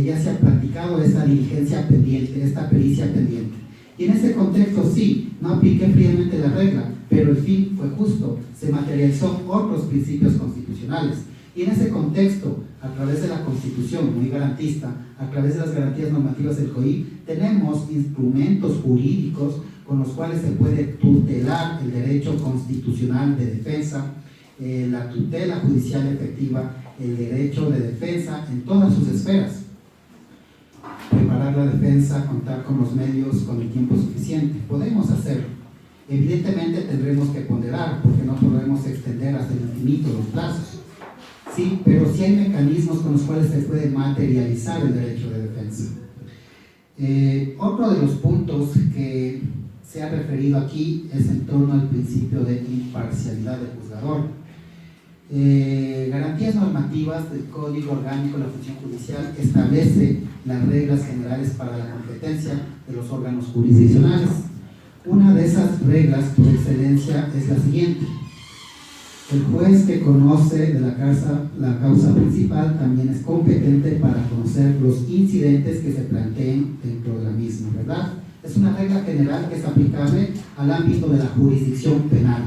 ya se ha practicado esta diligencia pendiente, esta pericia pendiente. Y en ese contexto sí, no apliqué fríamente la regla, pero el fin fue justo, se materializó otros principios constitucionales. Y en ese contexto, a través de la Constitución, muy garantista, a través de las garantías normativas del COI, tenemos instrumentos jurídicos con los cuales se puede tutelar el derecho constitucional de defensa, la tutela judicial efectiva, el derecho de defensa en todas sus esferas. Preparar la defensa, contar con los medios, con el tiempo suficiente. Podemos hacerlo. Evidentemente tendremos que ponderar, porque no podemos extender hasta el infinito los plazos. Sí, pero sí hay mecanismos con los cuales se puede materializar el derecho de defensa. Otro de los puntos que se ha referido aquí es en torno al principio de imparcialidad del juzgador. Garantías normativas del Código Orgánico de la Función Judicial establece las reglas generales para la competencia de los órganos jurisdiccionales. Una de esas reglas por excelencia es la siguiente: el juez que conoce de la causa principal también es competente para conocer los incidentes que se planteen dentro de la misma, ¿verdad? Es una regla general que es aplicable al ámbito de la jurisdicción penal.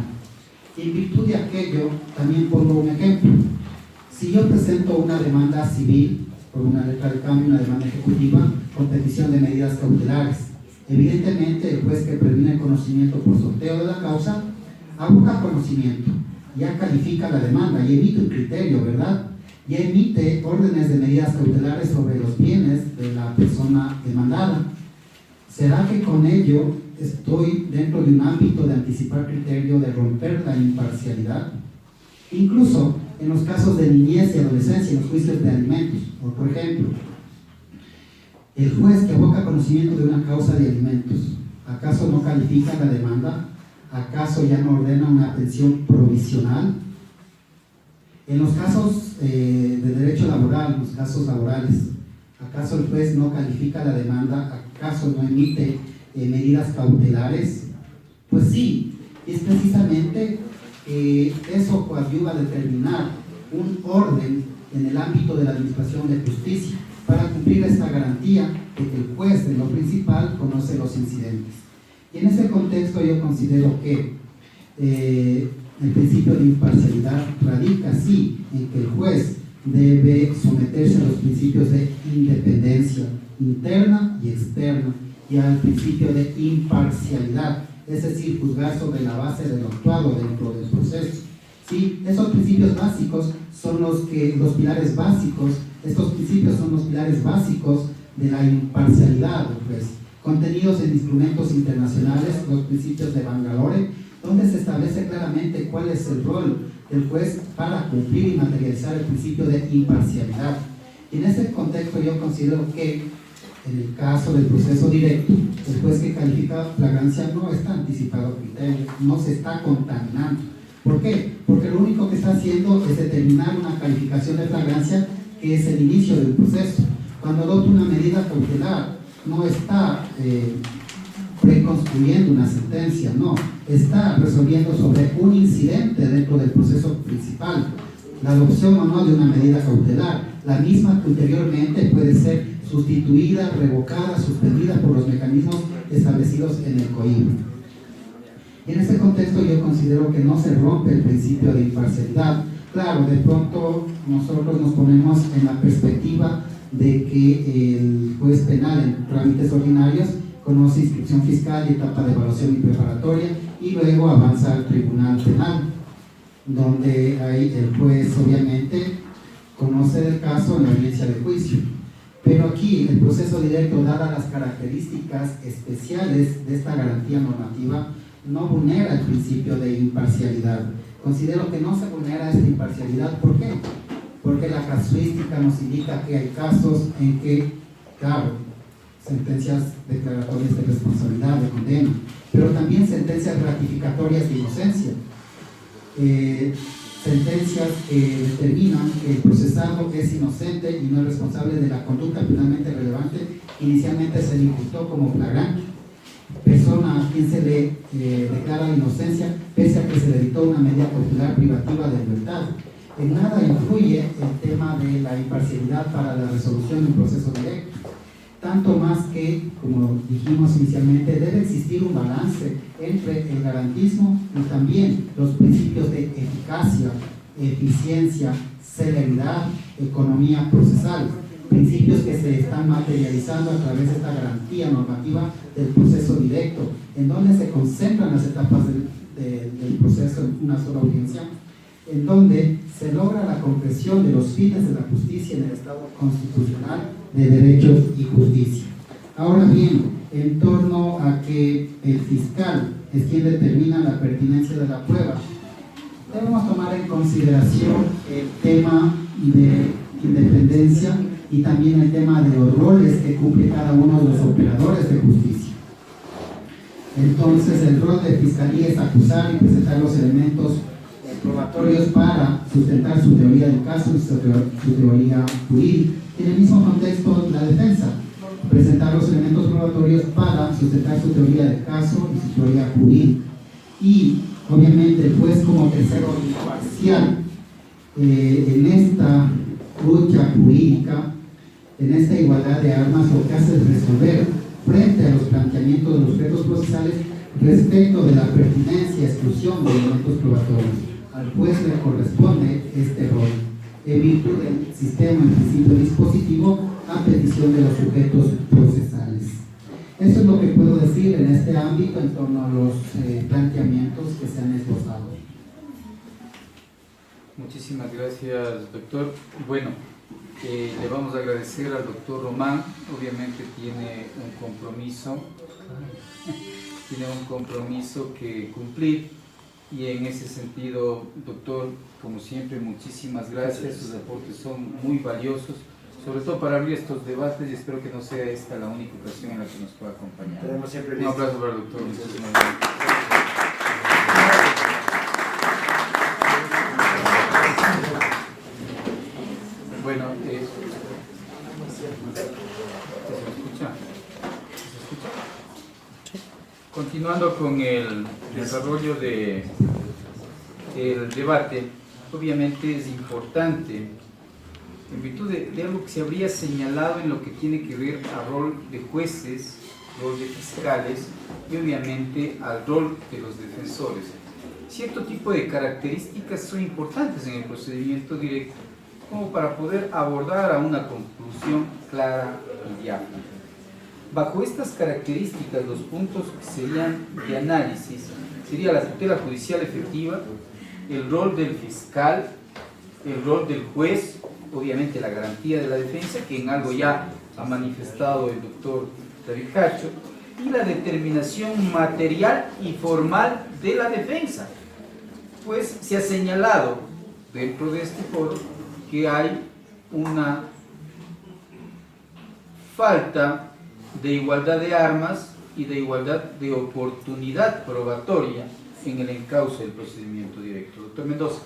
Y en virtud de aquello, también pongo un ejemplo. Si yo presento una demanda civil por una letra de cambio, una demanda ejecutiva con petición de medidas cautelares, evidentemente el juez que previne el conocimiento por sorteo de la causa aboca conocimiento, ya califica la demanda y emite un criterio, ¿verdad? Ya emite órdenes de medidas cautelares sobre los bienes de la persona demandada. ¿Será que con ello estoy dentro de un ámbito de anticipar criterio, de romper la imparcialidad? Incluso en los casos de niñez y adolescencia, en los juicios de alimentos, o por ejemplo, el juez que aboca conocimiento de una causa de alimentos, ¿acaso no califica la demanda? ¿Acaso ya no ordena una atención provisional? En los casos de derecho laboral, los casos laborales, ¿acaso el juez no califica la demanda? ¿Acaso no emite medidas cautelares? Pues sí, es precisamente eso coadyuva a determinar un orden en el ámbito de la administración de justicia para cumplir esta garantía de que el juez de lo principal conoce los incidentes. Y en ese contexto yo considero que el principio de imparcialidad radica sí en que el juez debe someterse a los principios de independencia interna y externa y al principio de imparcialidad, es decir, juzgar sobre la base de lo actuado dentro del proceso. Sí, esos principios básicos son los pilares básicos, estos principios son los pilares básicos de la imparcialidad del juez, contenidos en instrumentos internacionales, los principios de Bangalore, donde se establece claramente cuál es el rol del juez para cumplir y materializar el principio de imparcialidad. Y en ese contexto yo considero que en el caso del proceso directo, el juez que califica flagrancia no está anticipado criterio, no se está contaminando. ¿Por qué? Porque lo único que está haciendo es determinar una calificación de flagrancia que es el inicio del proceso. Cuando adopta una medida cautelar, no está preconstruyendo una sentencia, no, está resolviendo sobre un incidente dentro del proceso principal. La adopción o no de una medida cautelar, la misma que ulteriormente puede ser sustituida, revocada, suspendida por los mecanismos establecidos en el COI. Y en este contexto yo considero que no se rompe el principio de imparcialidad. Claro, de pronto nosotros nos ponemos en la perspectiva de que el juez penal en trámites ordinarios conoce inscripción fiscal y etapa de evaluación y preparatoria y luego avanza al tribunal penal, donde ahí el juez obviamente conoce del caso en la audiencia de juicio. Pero aquí el proceso directo, dadas las características especiales de esta garantía normativa, no vulnera el principio de imparcialidad. Considero que no se vulnera esta imparcialidad. ¿Por qué? Porque la casuística nos indica que hay casos en que, claro, sentencias declaratorias de responsabilidad, de condena, pero también sentencias ratificatorias de inocencia, sentencias que determinan que el procesado es inocente y no es responsable de la conducta penalmente relevante que inicialmente se le imputó como flagrante, persona a quien se le declara la inocencia pese a que se le dictó una medida cautelar privativa de libertad. En nada influye el tema de la imparcialidad para la resolución de un proceso directo, tanto más que, como dijimos inicialmente, debe existir un balance entre el garantismo y también los principios de eficacia, eficiencia, celeridad, economía procesal, principios que se están materializando a través de esta garantía normativa del proceso directo, en donde se concentran las etapas del proceso en una sola audiencia, en donde se logra la concreción de los fines de la justicia en el Estado constitucional de derechos y justicia. Ahora bien, en torno a que el fiscal es quien determina la pertinencia de la prueba, debemos tomar en consideración el tema de independencia y también el tema de los roles que cumple cada uno de los operadores de justicia. Entonces, el rol de fiscalía es acusar y presentar los elementos probatorios para sustentar su teoría del caso y su teoría jurídica. En el mismo contexto, la defensa, presentar los elementos probatorios para sustentar su teoría del caso y su teoría jurídica. Y, obviamente, el juez como tercero imparcial en esta lucha jurídica, en esta igualdad de armas, lo que hace es resolver frente a los planteamientos de los retos procesales respecto de la pertinencia y exclusión de elementos probatorios. Al juez le corresponde este rol, en virtud del sistema en principio dispositivo a petición de los sujetos procesales. Eso es lo que puedo decir en este ámbito en torno a los planteamientos que se han esbozado. Muchísimas gracias, doctor. Bueno, le vamos a agradecer al doctor Román. Obviamente tiene un compromiso que cumplir. Y en ese sentido, doctor, como siempre, muchísimas gracias. Sus aportes son muy valiosos, sobre todo para abrir estos debates, y espero que no sea esta la única ocasión en la que nos pueda acompañar. Un aplauso para el doctor. Muchísimas gracias. Bueno, ¿se escucha? Continuando con el desarrollo del debate, obviamente es importante, en virtud de algo que se habría señalado en lo que tiene que ver al rol de jueces, rol de fiscales y obviamente al rol de los defensores. Cierto tipo de características son importantes en el procedimiento directo, como para poder abordar a una conclusión clara y diáfana. Bajo estas características, los puntos que serían de análisis sería la tutela judicial efectiva, el rol del fiscal, el rol del juez, obviamente la garantía de la defensa, que en algo ya ha manifestado el doctor David Cacho, y la determinación material y formal de la defensa. Pues se ha señalado dentro de este foro que hay una falta de igualdad de armas y de igualdad de oportunidad probatoria en el encauce del procedimiento directo. Doctor Mendoza.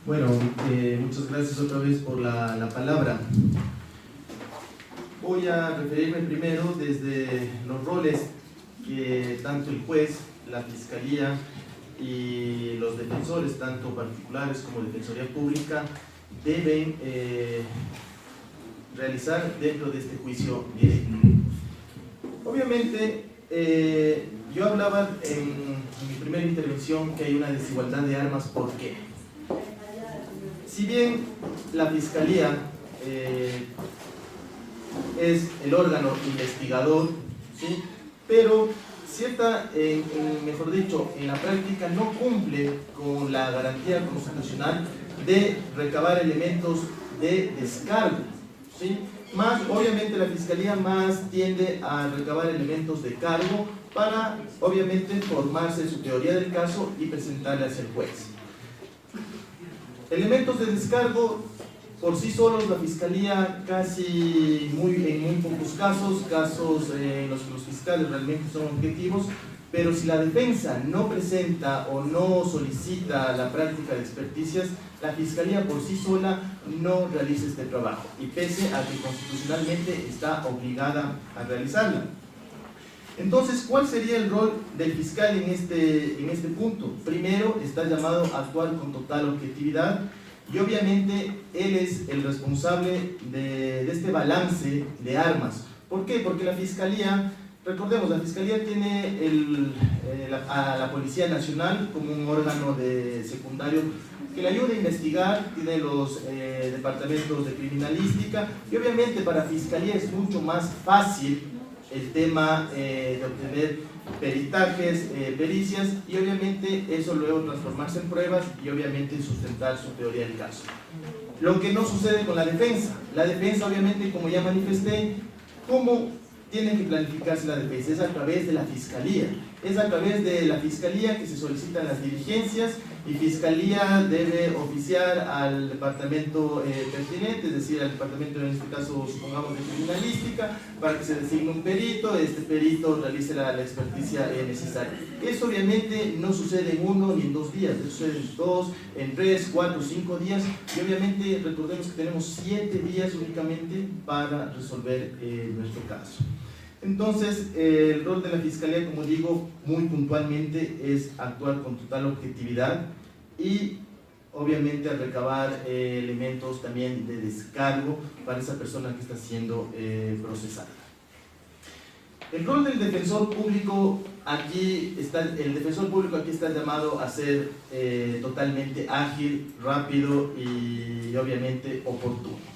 Bueno, muchas gracias otra vez por la palabra. Voy a referirme primero desde los roles que tanto el juez, la fiscalía y los defensores, tanto particulares como defensoría pública, deben realizar dentro de este juicio directo. Obviamente, yo hablaba en mi primera intervención que hay una desigualdad de armas. ¿Por qué? Si bien la fiscalía es el órgano investigador, ¿sí? Pero mejor dicho, en la práctica no cumple con la garantía constitucional de recabar elementos de descargo, ¿sí? Más, obviamente, la fiscalía más tiende a recabar elementos de cargo para, obviamente, formarse su teoría del caso y presentarle hacia el juez. Elementos de descargo, Por sí solos, la Fiscalía casi en muy pocos casos en los que los fiscales realmente son objetivos, pero si la defensa no presenta o no solicita la práctica de experticias, la Fiscalía por sí sola no realiza este trabajo, y pese a que constitucionalmente está obligada a realizarla. Entonces, ¿cuál sería el rol del fiscal en este punto? Primero, está llamado a actuar con total objetividad, y obviamente él es el responsable de este balance de armas. ¿Por qué? Porque la Fiscalía, recordemos, la Fiscalía tiene a la Policía Nacional como un órgano secundario que le ayuda a investigar, tiene los departamentos de criminalística, y obviamente para Fiscalía es mucho más fácil el tema de obtener peritajes, pericias, y obviamente eso luego transformarse en pruebas y obviamente sustentar su teoría del caso. Lo que no sucede con la defensa. La defensa, obviamente, como ya manifesté, ¿cómo tiene que planificarse la defensa? Es a través de la Fiscalía. Es a través de la Fiscalía que se solicitan las diligencias, y Fiscalía debe oficiar al departamento pertinente, es decir, al departamento, en este caso, supongamos, de criminalística, para que se designe un perito, este perito realice la experticia necesaria. Eso obviamente no sucede en 1 ni en 2 días, eso sucede en 2, en 3, 4, 5 días, y obviamente recordemos que tenemos 7 días únicamente para resolver nuestro caso. Entonces, el rol de la Fiscalía, como digo, muy puntualmente es actuar con total objetividad y obviamente al recabar elementos también de descargo para esa persona que está siendo procesada. El rol del defensor público aquí está llamado a ser totalmente ágil, rápido y obviamente oportuno.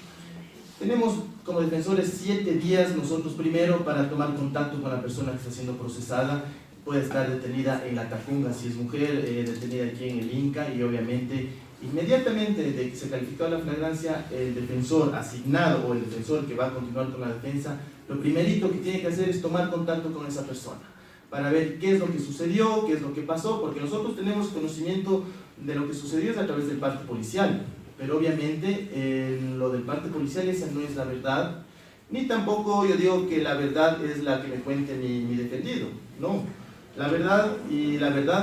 Tenemos como defensores 7 días nosotros primero para tomar contacto con la persona que está siendo procesada. Puede estar detenida en la Tacunga si es mujer, detenida aquí en el Inca, y obviamente inmediatamente desde que se calificó la flagrancia, el defensor asignado o el defensor que va a continuar con la defensa, lo primerito que tiene que hacer es tomar contacto con esa persona para ver qué es lo que sucedió, qué es lo que pasó, porque nosotros tenemos conocimiento de lo que sucedió a través del parte policial. Pero obviamente lo del parte policial esa no es la verdad, ni tampoco yo digo que la verdad es la que me cuente mi defendido, no. La verdad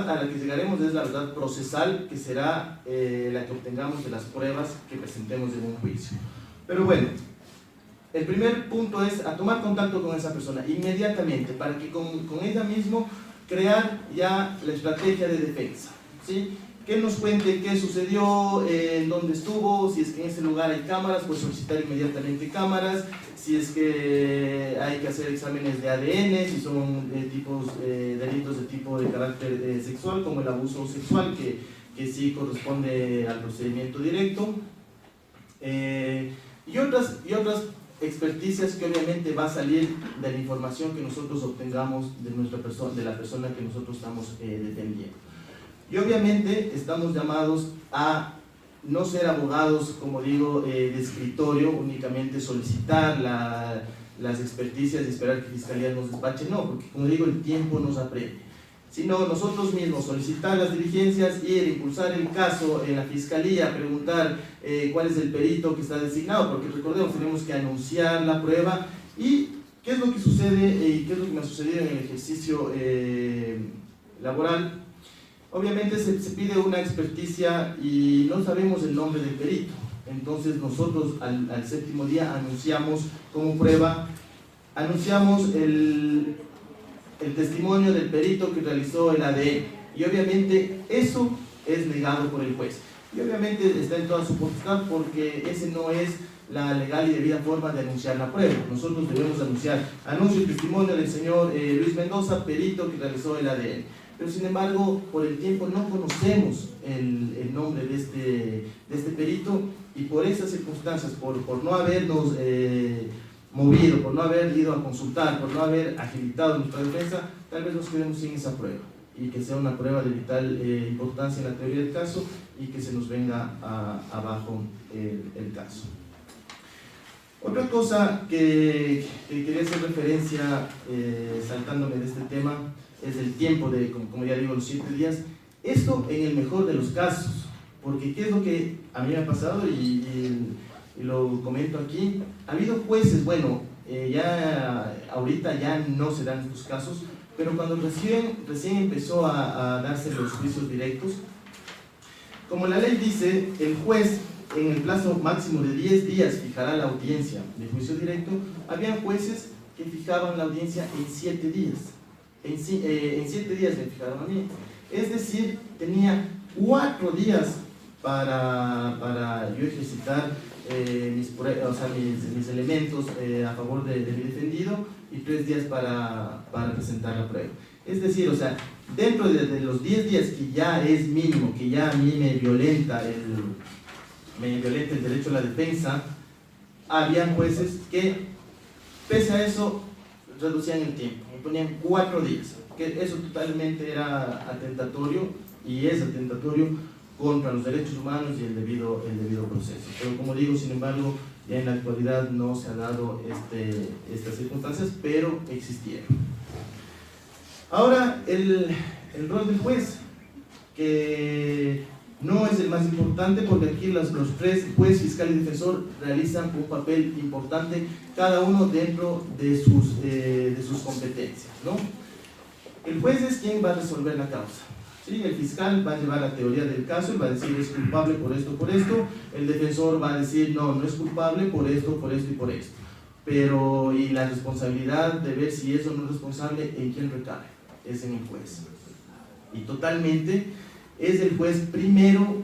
a la que llegaremos es la verdad procesal, que será la que obtengamos de las pruebas que presentemos en un juicio. Pero bueno, el primer punto es a tomar contacto con esa persona inmediatamente, para que con ella mismo crear ya la estrategia de defensa, ¿sí? Que nos cuente qué sucedió, en dónde estuvo, si es que en ese lugar hay cámaras, pues solicitar inmediatamente cámaras, si es que hay que hacer exámenes de ADN, si son delitos de tipo de carácter sexual, como el abuso sexual, que sí corresponde al procedimiento directo, y otras experticias que obviamente va a salir de la información que nosotros obtengamos de la persona que nosotros estamos defendiendo. Y obviamente estamos llamados a no ser abogados, como digo, de escritorio, únicamente solicitar las experticias y esperar que Fiscalía nos despache, no, porque como digo, el tiempo nos apremia, sino nosotros mismos solicitar las diligencias, ir, impulsar el caso en la Fiscalía, preguntar cuál es el perito que está designado, porque recordemos, tenemos que anunciar la prueba. ¿Y qué es lo que sucede y qué es lo que me ha sucedido en el ejercicio laboral? Obviamente se pide una experticia y no sabemos el nombre del perito. Entonces nosotros al 7º día anunciamos como prueba, anunciamos el testimonio del perito que realizó el ADN. Y obviamente eso es negado por el juez. Y obviamente está en toda su potestad, porque ese no es la legal y debida forma de anunciar la prueba. Nosotros debemos anunciar, anuncio el testimonio del señor Luis Mendoza, perito que realizó el ADN. Pero sin embargo, por el tiempo no conocemos el nombre de este perito, y por esas circunstancias, por no habernos movido, por no haber ido a consultar, por no haber agilitado nuestra defensa, tal vez nos quedemos sin esa prueba, y que sea una prueba de vital importancia en la teoría del caso, y que se nos venga abajo el caso. Otra cosa que quería hacer referencia, saltándome de este tema, es el tiempo de, como ya digo, los 7 días. Esto en el mejor de los casos, porque ¿qué es lo que a mí me ha pasado? Y y lo comento aquí. Ha habido jueces, bueno, ahorita ya no se dan estos casos, pero cuando recién empezó a darse los juicios directos, como la ley dice, el juez en el plazo máximo de 10 días fijará la audiencia de juicio directo. Habían jueces que fijaban la audiencia en 7 días. En 7 días me fijaron a mí. Es decir, tenía 4 días para yo ejercitar mis elementos a favor de mi defendido, y 3 días para presentar la prueba. Es decir, o sea, dentro de los 10 días, que ya es mínimo, que ya a mí me violenta el derecho a la defensa, habían jueces que, pese a eso, reducían el tiempo, me ponían 4 días, que eso totalmente era atentatorio, y es atentatorio contra los derechos humanos y el debido proceso. Pero como digo, sin embargo, ya en la actualidad no se ha dado estas circunstancias, pero existieron. Ahora, el rol del juez, que no es el más importante, porque aquí los 3, juez, fiscal y defensor, realizan un papel importante, cada uno dentro de sus competencias, ¿no? El juez es quien va a resolver la causa. ¿Sí? El fiscal va a llevar la teoría del caso y va a decir es culpable por esto, el defensor va a decir no es culpable por esto y por esto. Pero, y la responsabilidad de ver si es o no es responsable, ¿en quién recae? Es en el juez. Y totalmente es el juez primero,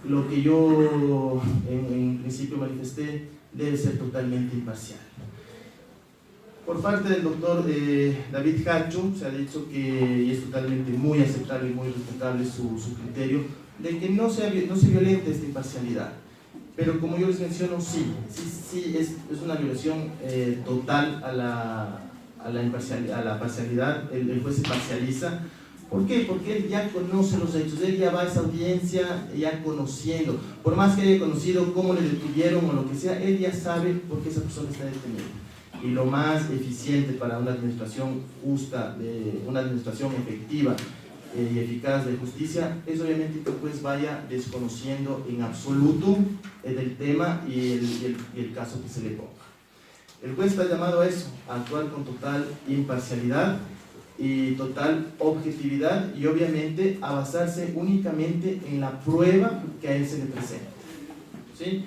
lo que yo en principio manifesté, debe ser totalmente imparcial. Por parte del doctor David Hacho se ha dicho que, y es totalmente muy aceptable y muy respetable su criterio, de que no se violente esta imparcialidad. Pero como yo les menciono, sí es una violación total a la parcialidad. El juez se parcializa. ¿Por qué? Porque él ya conoce los hechos, él ya va a esa audiencia ya conociendo. Por más que haya conocido cómo le detuvieron o lo que sea, él ya sabe por qué esa persona está detenida. Y lo más eficiente para una administración justa, una administración efectiva y eficaz de justicia, es obviamente que el juez vaya desconociendo en absoluto el tema y el caso que se le ponga. El juez está llamado a eso, a actuar con total imparcialidad y total objetividad, y obviamente a basarse únicamente en la prueba que a él se le presenta. ¿Sí?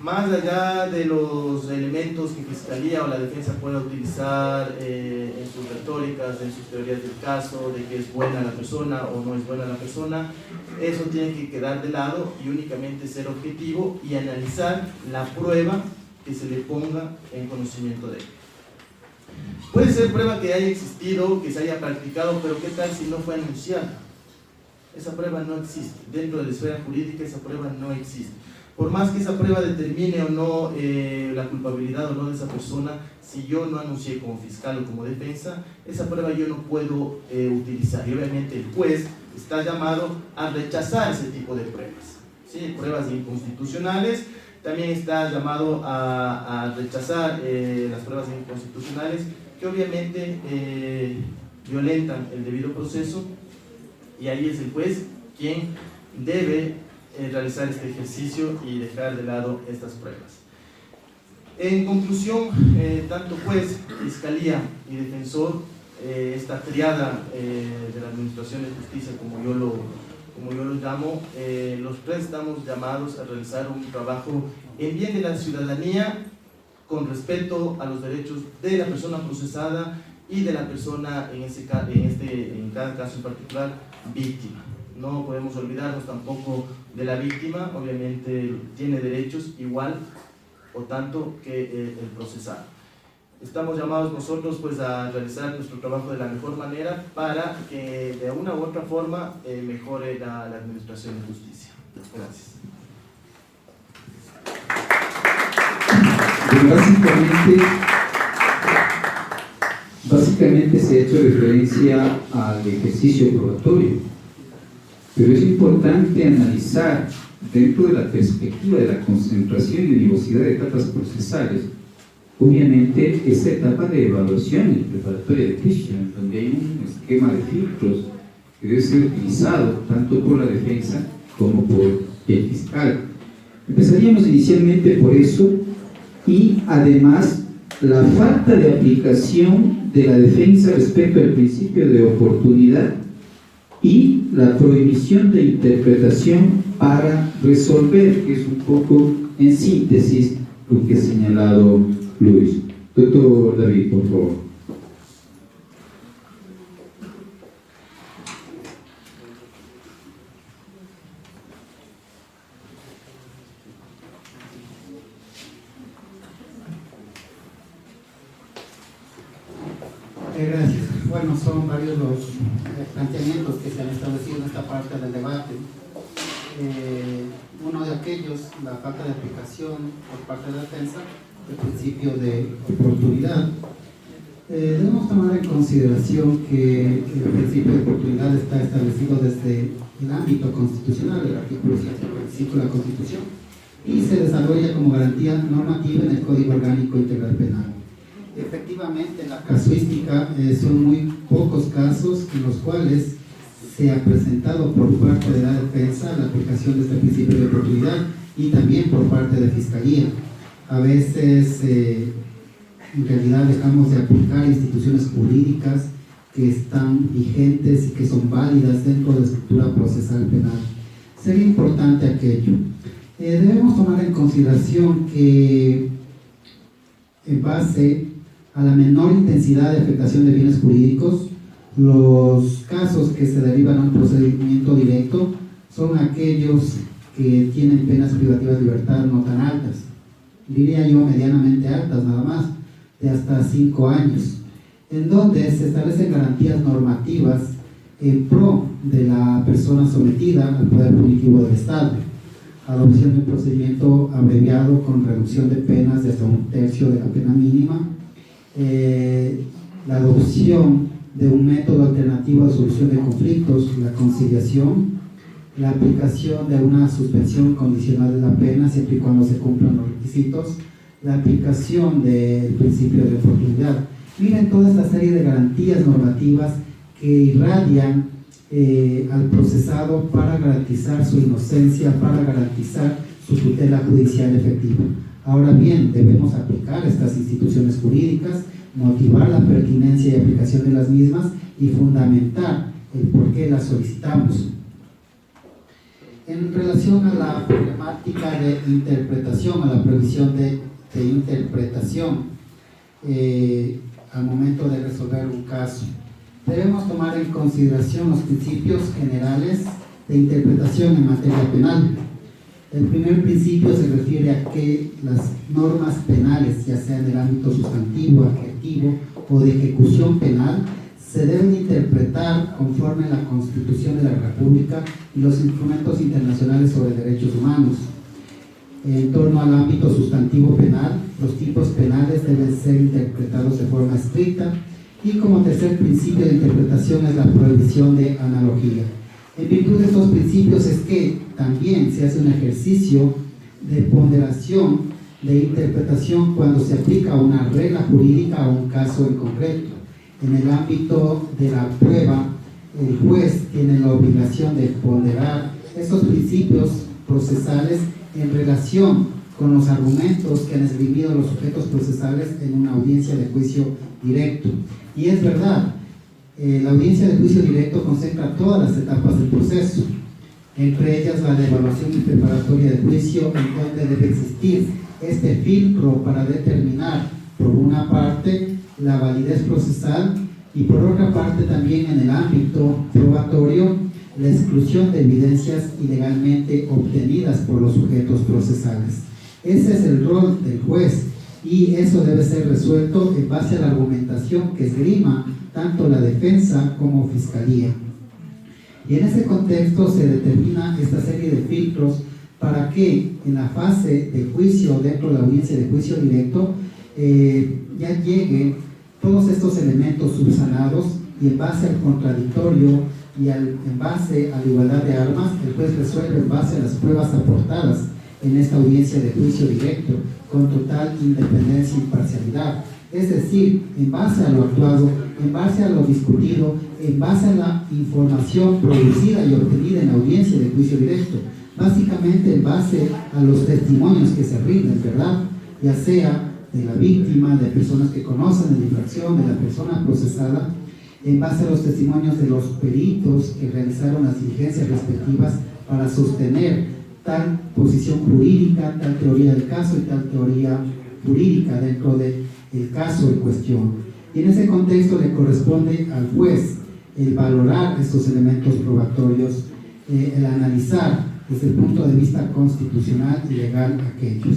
Más allá de los elementos que Fiscalía o la defensa pueda utilizar en sus retóricas, en sus teorías del caso, de que es buena la persona o no es buena la persona, eso tiene que quedar de lado y únicamente ser objetivo y analizar la prueba que se le ponga en conocimiento de él. Puede ser prueba que haya existido, que se haya practicado, pero ¿qué tal si no fue anunciada? Esa prueba no existe. Dentro de la esfera jurídica esa prueba no existe. Por más que esa prueba determine o no la culpabilidad o no de esa persona, si yo no anuncié como fiscal o como defensa, esa prueba yo no puedo utilizar. Y obviamente el juez está llamado a rechazar ese tipo de pruebas. ¿Sí? Pruebas inconstitucionales. También está llamado a rechazar las pruebas inconstitucionales que obviamente violentan el debido proceso, y ahí es el juez quien debe realizar este ejercicio y dejar de lado estas pruebas. En conclusión, tanto juez, fiscalía y defensor, esta triada de la administración de justicia, como yo lo llamo, los 3 estamos llamados a realizar un trabajo en bien de la ciudadanía, con respeto a los derechos de la persona procesada y de la persona, en cada caso en particular, víctima. No podemos olvidarnos tampoco de la víctima, obviamente tiene derechos igual o tanto que el procesado. Estamos llamados nosotros pues a realizar nuestro trabajo de la mejor manera para que de una u otra forma mejore la administración de justicia. Gracias. Básicamente se ha hecho referencia al ejercicio probatorio, pero es importante analizar dentro de la perspectiva de la concentración y diversidad de etapas procesales, obviamente esa etapa de evaluación y preparatoria de juicio, en donde hay un esquema de filtros que debe ser utilizado tanto por la defensa como por el fiscal. Empezaríamos inicialmente por eso, y además la falta de aplicación de la defensa respecto al principio de oportunidad y la prohibición de interpretación para resolver, que es un poco en síntesis lo que ha señalado Luis. Doctor David, por favor. Gracias. Bueno, son varios los planteamientos que se han establecido en esta parte del debate. Uno de aquellos, la falta de aplicación por parte de la defensa del principio de oportunidad. Debemos tomar en consideración que el principio de oportunidad está establecido desde el ámbito constitucional, el artículo 145 de la Constitución, y se desarrolla como garantía normativa en el Código Orgánico Integral Penal. Efectivamente, en la casuística son muy pocos casos en los cuales se ha presentado por parte de la defensa la aplicación de este principio de oportunidad y también por parte de Fiscalía. A veces, en realidad, dejamos de aplicar instituciones jurídicas que están vigentes y que son válidas dentro de la estructura procesal penal. Sería importante aquello. Debemos tomar en consideración que, en base a la menor intensidad de afectación de bienes jurídicos, los casos que se derivan a un procedimiento directo son aquellos que tienen penas privativas de libertad no tan altas, diría yo medianamente altas nada más, de hasta 5 años, en donde se establecen garantías normativas en pro de la persona sometida al poder punitivo del Estado. Adopción de un procedimiento abreviado con reducción de penas de hasta 1/3 de la pena mínima, la adopción de un método alternativo de solución de conflictos, la conciliación, la aplicación de una suspensión condicional de la pena siempre y cuando se cumplan los requisitos, la aplicación del principio de oportunidad. Miren toda esta serie de garantías normativas que irradian al procesado para garantizar su inocencia, para garantizar su tutela judicial efectiva. Ahora bien, debemos aplicar estas instituciones jurídicas, motivar la pertinencia y aplicación de las mismas y fundamentar el por qué las solicitamos. En relación a la problemática de interpretación, a la previsión de interpretación al momento de resolver un caso, debemos tomar en consideración los principios generales de interpretación en materia penal. El primer principio se refiere a que las normas penales, ya sea en el ámbito sustantivo, adjetivo o de ejecución penal, se deben interpretar conforme a la Constitución de la República y los instrumentos internacionales sobre derechos humanos. En torno al ámbito sustantivo penal, los tipos penales deben ser interpretados de forma estricta y como tercer principio de interpretación es la prohibición de analogía. En virtud de estos principios es que también se hace un ejercicio de ponderación, de interpretación cuando se aplica una regla jurídica a un caso en concreto. En el ámbito de la prueba, el juez tiene la obligación de ponderar estos principios procesales en relación con los argumentos que han esgrimido los sujetos procesales en una audiencia de juicio directo. Y es verdad, la audiencia de juicio directo concentra todas las etapas del proceso, entre ellas la de evaluación y preparatoria de juicio, en donde debe existir este filtro para determinar, por una parte, la validez procesal y por otra parte también en el ámbito probatorio, la exclusión de evidencias ilegalmente obtenidas por los sujetos procesales. Ese es el rol del juez y eso debe ser resuelto en base a la argumentación que esgrima tanto la defensa como fiscalía. Y en ese contexto se determina esta serie de filtros para que en la fase de juicio, dentro de la audiencia de juicio directo, ya lleguen todos estos elementos subsanados y en base al contradictorio y en base a la igualdad de armas, el juez resuelve en base a las pruebas aportadas en esta audiencia de juicio directo, con total independencia e imparcialidad. Es decir, en base a lo actuado, en base a lo discutido, en base a la información producida y obtenida en la audiencia de juicio directo, básicamente en base a los testimonios que se rinden, ¿verdad? Ya sea de la víctima, de personas que conocen la infracción, de la persona procesada, en base a los testimonios de los peritos que realizaron las diligencias respectivas para sostener tal posición jurídica, tal teoría del caso y tal teoría jurídica dentro del caso en cuestión. Y en ese contexto le corresponde al juez el valorar estos elementos probatorios, el analizar desde el punto de vista constitucional y legal aquellos.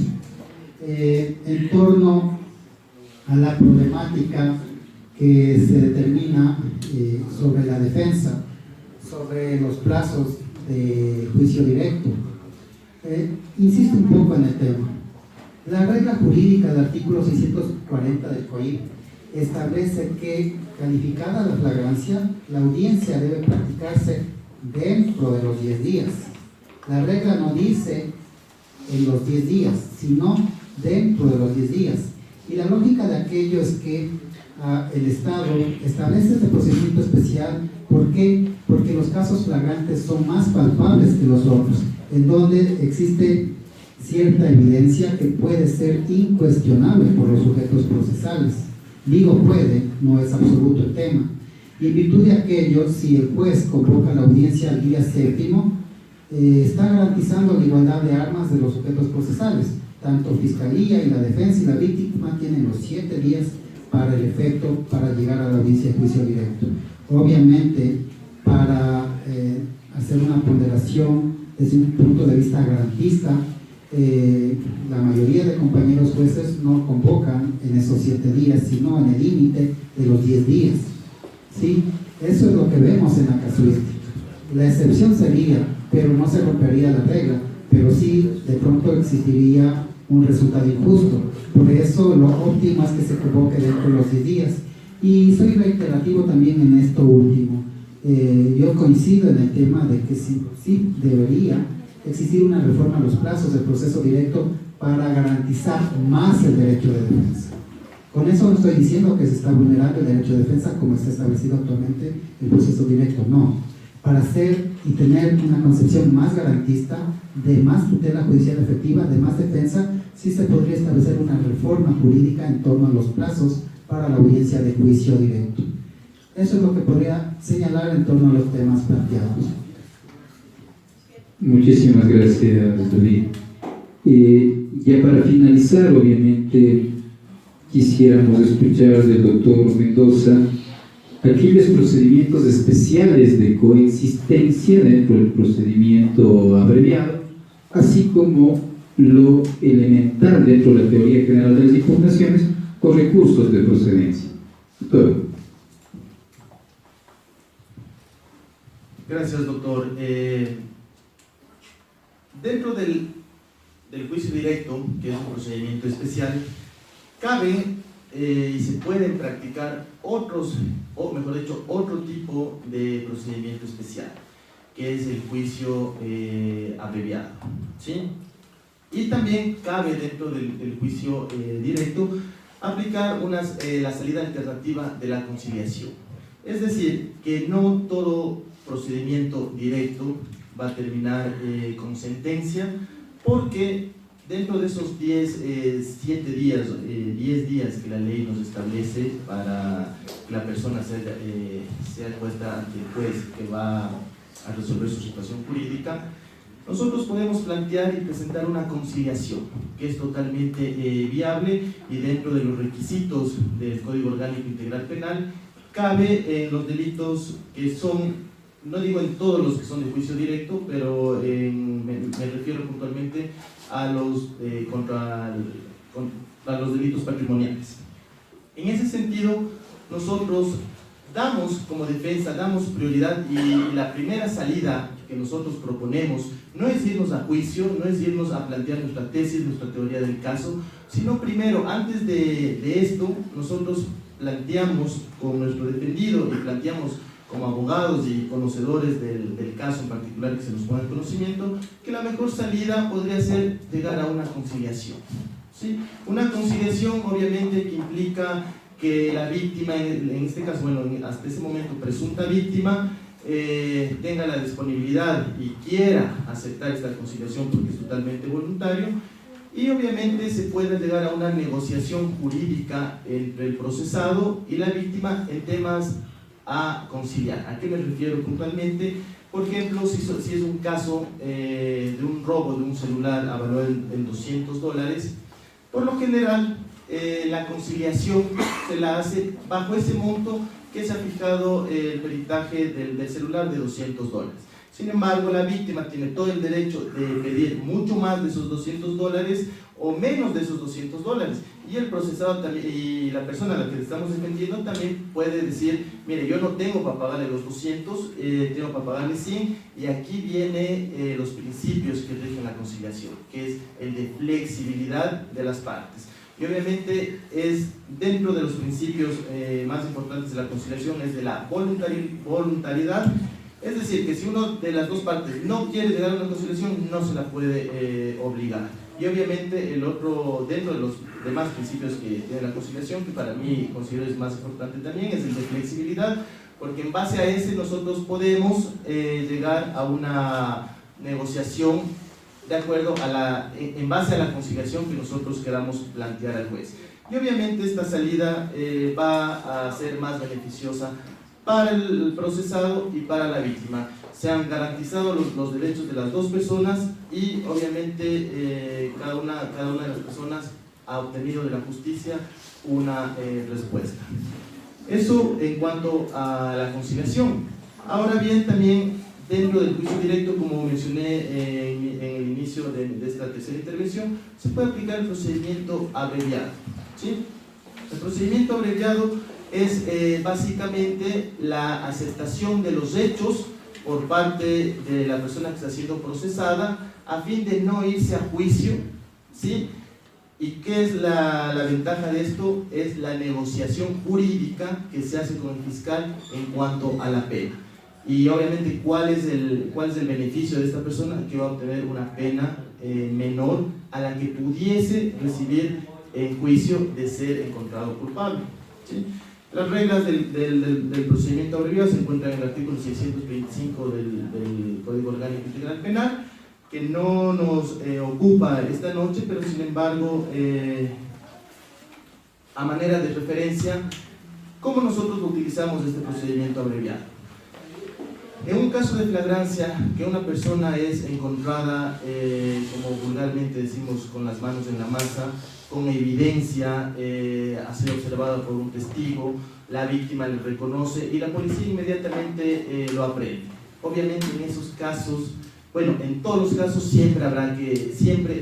En torno a la problemática que se determina sobre la defensa, sobre los plazos de juicio directo, insisto un poco en el tema. La regla jurídica del artículo 640 del COIP establece que, calificada la flagrancia, la audiencia debe practicarse dentro de los 10 días. La regla no dice en los 10 días, sino dentro de los 10 días. Y la lógica de aquello es que el Estado establece este procedimiento especial. ¿Por qué? Porque los casos flagrantes son más palpables que los otros, en donde existe cierta evidencia que puede ser incuestionable por los sujetos procesales. Digo puede, no es absoluto el tema. Y en virtud de aquello, si el juez convoca la audiencia al día séptimo, está garantizando la igualdad de armas de los sujetos procesales. Tanto Fiscalía y la defensa y la víctima tienen los 7 días para el efecto, para llegar a la audiencia de juicio directo. Obviamente, para hacer una ponderación desde un punto de vista garantista, la mayoría de compañeros jueces no convocan en esos 7 días, sino en el límite de los 10 días. ¿Sí? Eso es lo que vemos en la casuística. La excepción sería, pero no se rompería la regla, pero sí de pronto existiría un resultado injusto. Por eso lo óptimo es que se convoque dentro de los 10 días. Y soy reiterativo también en esto último. Yo coincido en el tema de que sí debería existir una reforma a los plazos del proceso directo para garantizar más el derecho de defensa. Con eso no estoy diciendo que se está vulnerando el derecho de defensa como está establecido actualmente el proceso directo, no. Para hacer y tener una concepción más garantista, de más tutela judicial efectiva, de más defensa, sí se podría establecer una reforma jurídica en torno a los plazos para la audiencia de juicio directo. Eso es lo que podría señalar en torno a los temas planteados. Muchísimas gracias, David. Ya para finalizar, obviamente, quisiéramos escuchar del doctor Mendoza aquellos procedimientos especiales de coexistencia dentro del procedimiento abreviado, así como lo elemental dentro de la teoría general de las impugnaciones o recursos de procedencia. Doctor. Gracias, doctor. Dentro del juicio directo, que es un procedimiento especial, cabe y se pueden practicar otro tipo de procedimiento especial, que es el juicio abreviado, ¿sí? Y también cabe dentro del juicio directo aplicar la salida alternativa de la conciliación. Es decir, que no todo procedimiento directo va a terminar con sentencia, porque dentro de esos 10 días que la ley nos establece para que la persona sea puesta ante el juez que va a resolver su situación jurídica, nosotros podemos plantear y presentar una conciliación que es totalmente viable, y dentro de los requisitos del Código Orgánico Integral Penal cabe en los delitos que son, no digo en todos los que son de juicio directo, pero me refiero puntualmente a los contra los delitos patrimoniales. En ese sentido, nosotros damos como defensa, damos prioridad, y la primera salida que nosotros proponemos no es irnos a juicio, no es irnos a plantear nuestra tesis, nuestra teoría del caso, sino primero, antes de esto, nosotros planteamos con nuestro defendido y planteamos como abogados y conocedores del caso en particular que se nos pone el conocimiento, que la mejor salida podría ser llegar a una conciliación, ¿sí? Una conciliación obviamente que implica que la víctima, en este caso, bueno, hasta ese momento presunta víctima, tenga la disponibilidad y quiera aceptar esta conciliación porque es totalmente voluntario, y obviamente se puede llegar a una negociación jurídica entre el procesado y la víctima en temas a conciliar. ¿A qué me refiero puntualmente? Por ejemplo, si es un caso de un robo de un celular valorado en $200, por lo general la conciliación se la hace bajo ese monto que se ha fijado el peritaje del celular de $200. Sin embargo, la víctima tiene todo el derecho de pedir mucho más de esos $200 o menos de esos $200, y el procesado también, y la persona a la que le estamos defendiendo también puede decir: mire, yo no tengo para pagarle los 200, tengo para pagarle 100, y aquí vienen los principios que rigen la conciliación, que es el de flexibilidad de las partes. Y obviamente es dentro de los principios más importantes de la conciliación, es de la voluntariedad. Es decir, que si uno de las dos partes no quiere llegar a una conciliación, no se la puede obligar. Y obviamente el otro, dentro de los demás principios que tiene la conciliación, que para mí considero es más importante también, es el de flexibilidad, porque en base a ese nosotros podemos llegar a una negociación de acuerdo a en base a la conciliación que nosotros queramos plantear al juez. Y obviamente esta salida va a ser más beneficiosa para el procesado y para la víctima. Se han garantizado los derechos de las dos personas, y obviamente cada una de las personas ha obtenido de la justicia una respuesta. Eso en cuanto a la conciliación. Ahora bien, también dentro del juicio directo, como mencioné en el inicio de esta tercera intervención, se puede aplicar el procedimiento abreviado, ¿sí? El procedimiento abreviado es básicamente la aceptación de los hechos por parte de la persona que está siendo procesada a fin de no irse a juicio, ¿sí? ¿Y qué es la ventaja de esto? Es la negociación jurídica que se hace con el fiscal en cuanto a la pena. Y obviamente, ¿cuál es el beneficio de esta persona? Que va a obtener una pena menor a la que pudiese recibir en juicio de ser encontrado culpable, ¿sí? Las reglas del procedimiento abreviado se encuentran en el artículo 625 del Código Orgánico Integral Penal, que no nos ocupa esta noche, pero sin embargo, a manera de referencia, ¿cómo nosotros utilizamos este procedimiento abreviado? En un caso de flagrancia, que una persona es encontrada, como vulgarmente decimos, con las manos en la masa, con evidencia, a ser observada por un testigo, la víctima le reconoce y la policía inmediatamente lo aprende. Obviamente en esos casos, bueno, en todos los casos siempre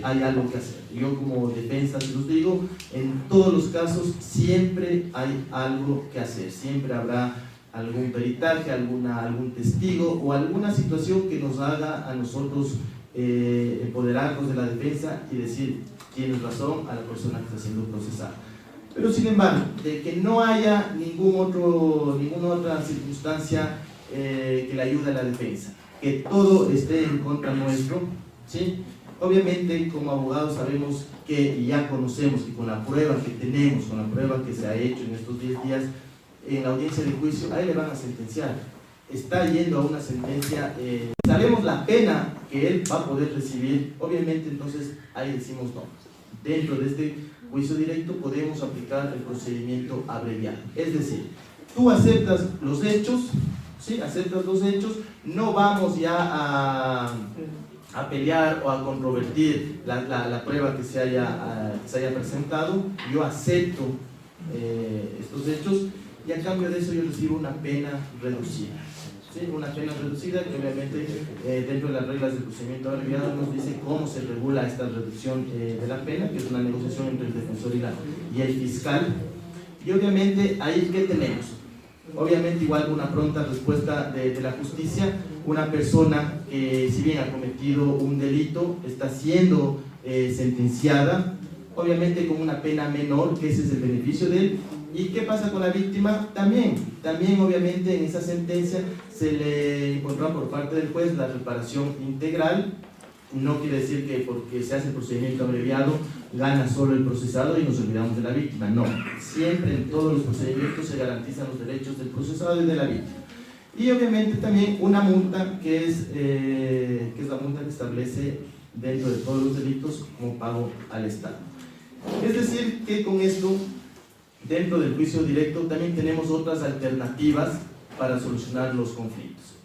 hay algo que hacer. Yo como defensa se los digo, en todos los casos siempre hay algo que hacer, siempre habrá algún peritaje, algún testigo o alguna situación que nos haga a nosotros empoderarnos de la defensa y decir: tienes razón, a la persona que está siendo procesada. Pero sin embargo, de que no haya ninguna otra circunstancia que le ayude a la defensa, que todo esté en contra nuestro, ¿sí? Obviamente como abogados sabemos que, y ya conocemos que con la prueba que tenemos, con la prueba que se ha hecho en estos 10 días, en la audiencia de juicio, ahí le van a sentenciar. Está yendo a una sentencia, sabemos la pena que él va a poder recibir, obviamente entonces ahí decimos no. Dentro de este juicio directo podemos aplicar el procedimiento abreviado. Es decir, tú aceptas los hechos, ¿sí? Aceptas los hechos, no vamos ya a pelear o a controvertir la prueba que se haya presentado. Yo acepto estos hechos y a cambio de eso yo recibo una pena reducida. ¿Sí? Una pena reducida que obviamente dentro de las reglas del procedimiento abreviado nos dice cómo se regula esta reducción de la pena, que es una negociación entre el defensor y el fiscal. Y obviamente ahí ¿qué tenemos? Obviamente igual una pronta respuesta de la justicia. Una persona que si bien ha cometido un delito está siendo sentenciada, obviamente con una pena menor, que ese es el beneficio de él. ¿Y qué pasa con la víctima? También obviamente en esa sentencia se le encontró por parte del juez la reparación integral. No quiere decir que porque se hace el procedimiento abreviado gana solo el procesado y nos olvidamos de la víctima. No, siempre en todos los procedimientos se garantizan los derechos del procesado y de la víctima. Y obviamente también una multa que es la multa que establece dentro de todos los delitos como pago al Estado. Es decir, que con esto, dentro del juicio directo, también tenemos otras alternativas para solucionar los conflictos.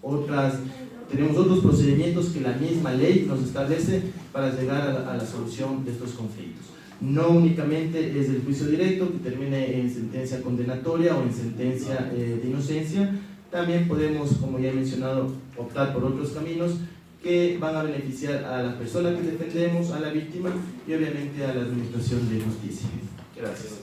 Tenemos otros procedimientos que la misma ley nos establece para llegar a la solución de estos conflictos. No únicamente es el juicio directo que termine en sentencia condenatoria o en sentencia de inocencia. También podemos, como ya he mencionado, optar por otros caminos que van a beneficiar a la persona que defendemos, a la víctima y obviamente a la administración de justicia. Gracias.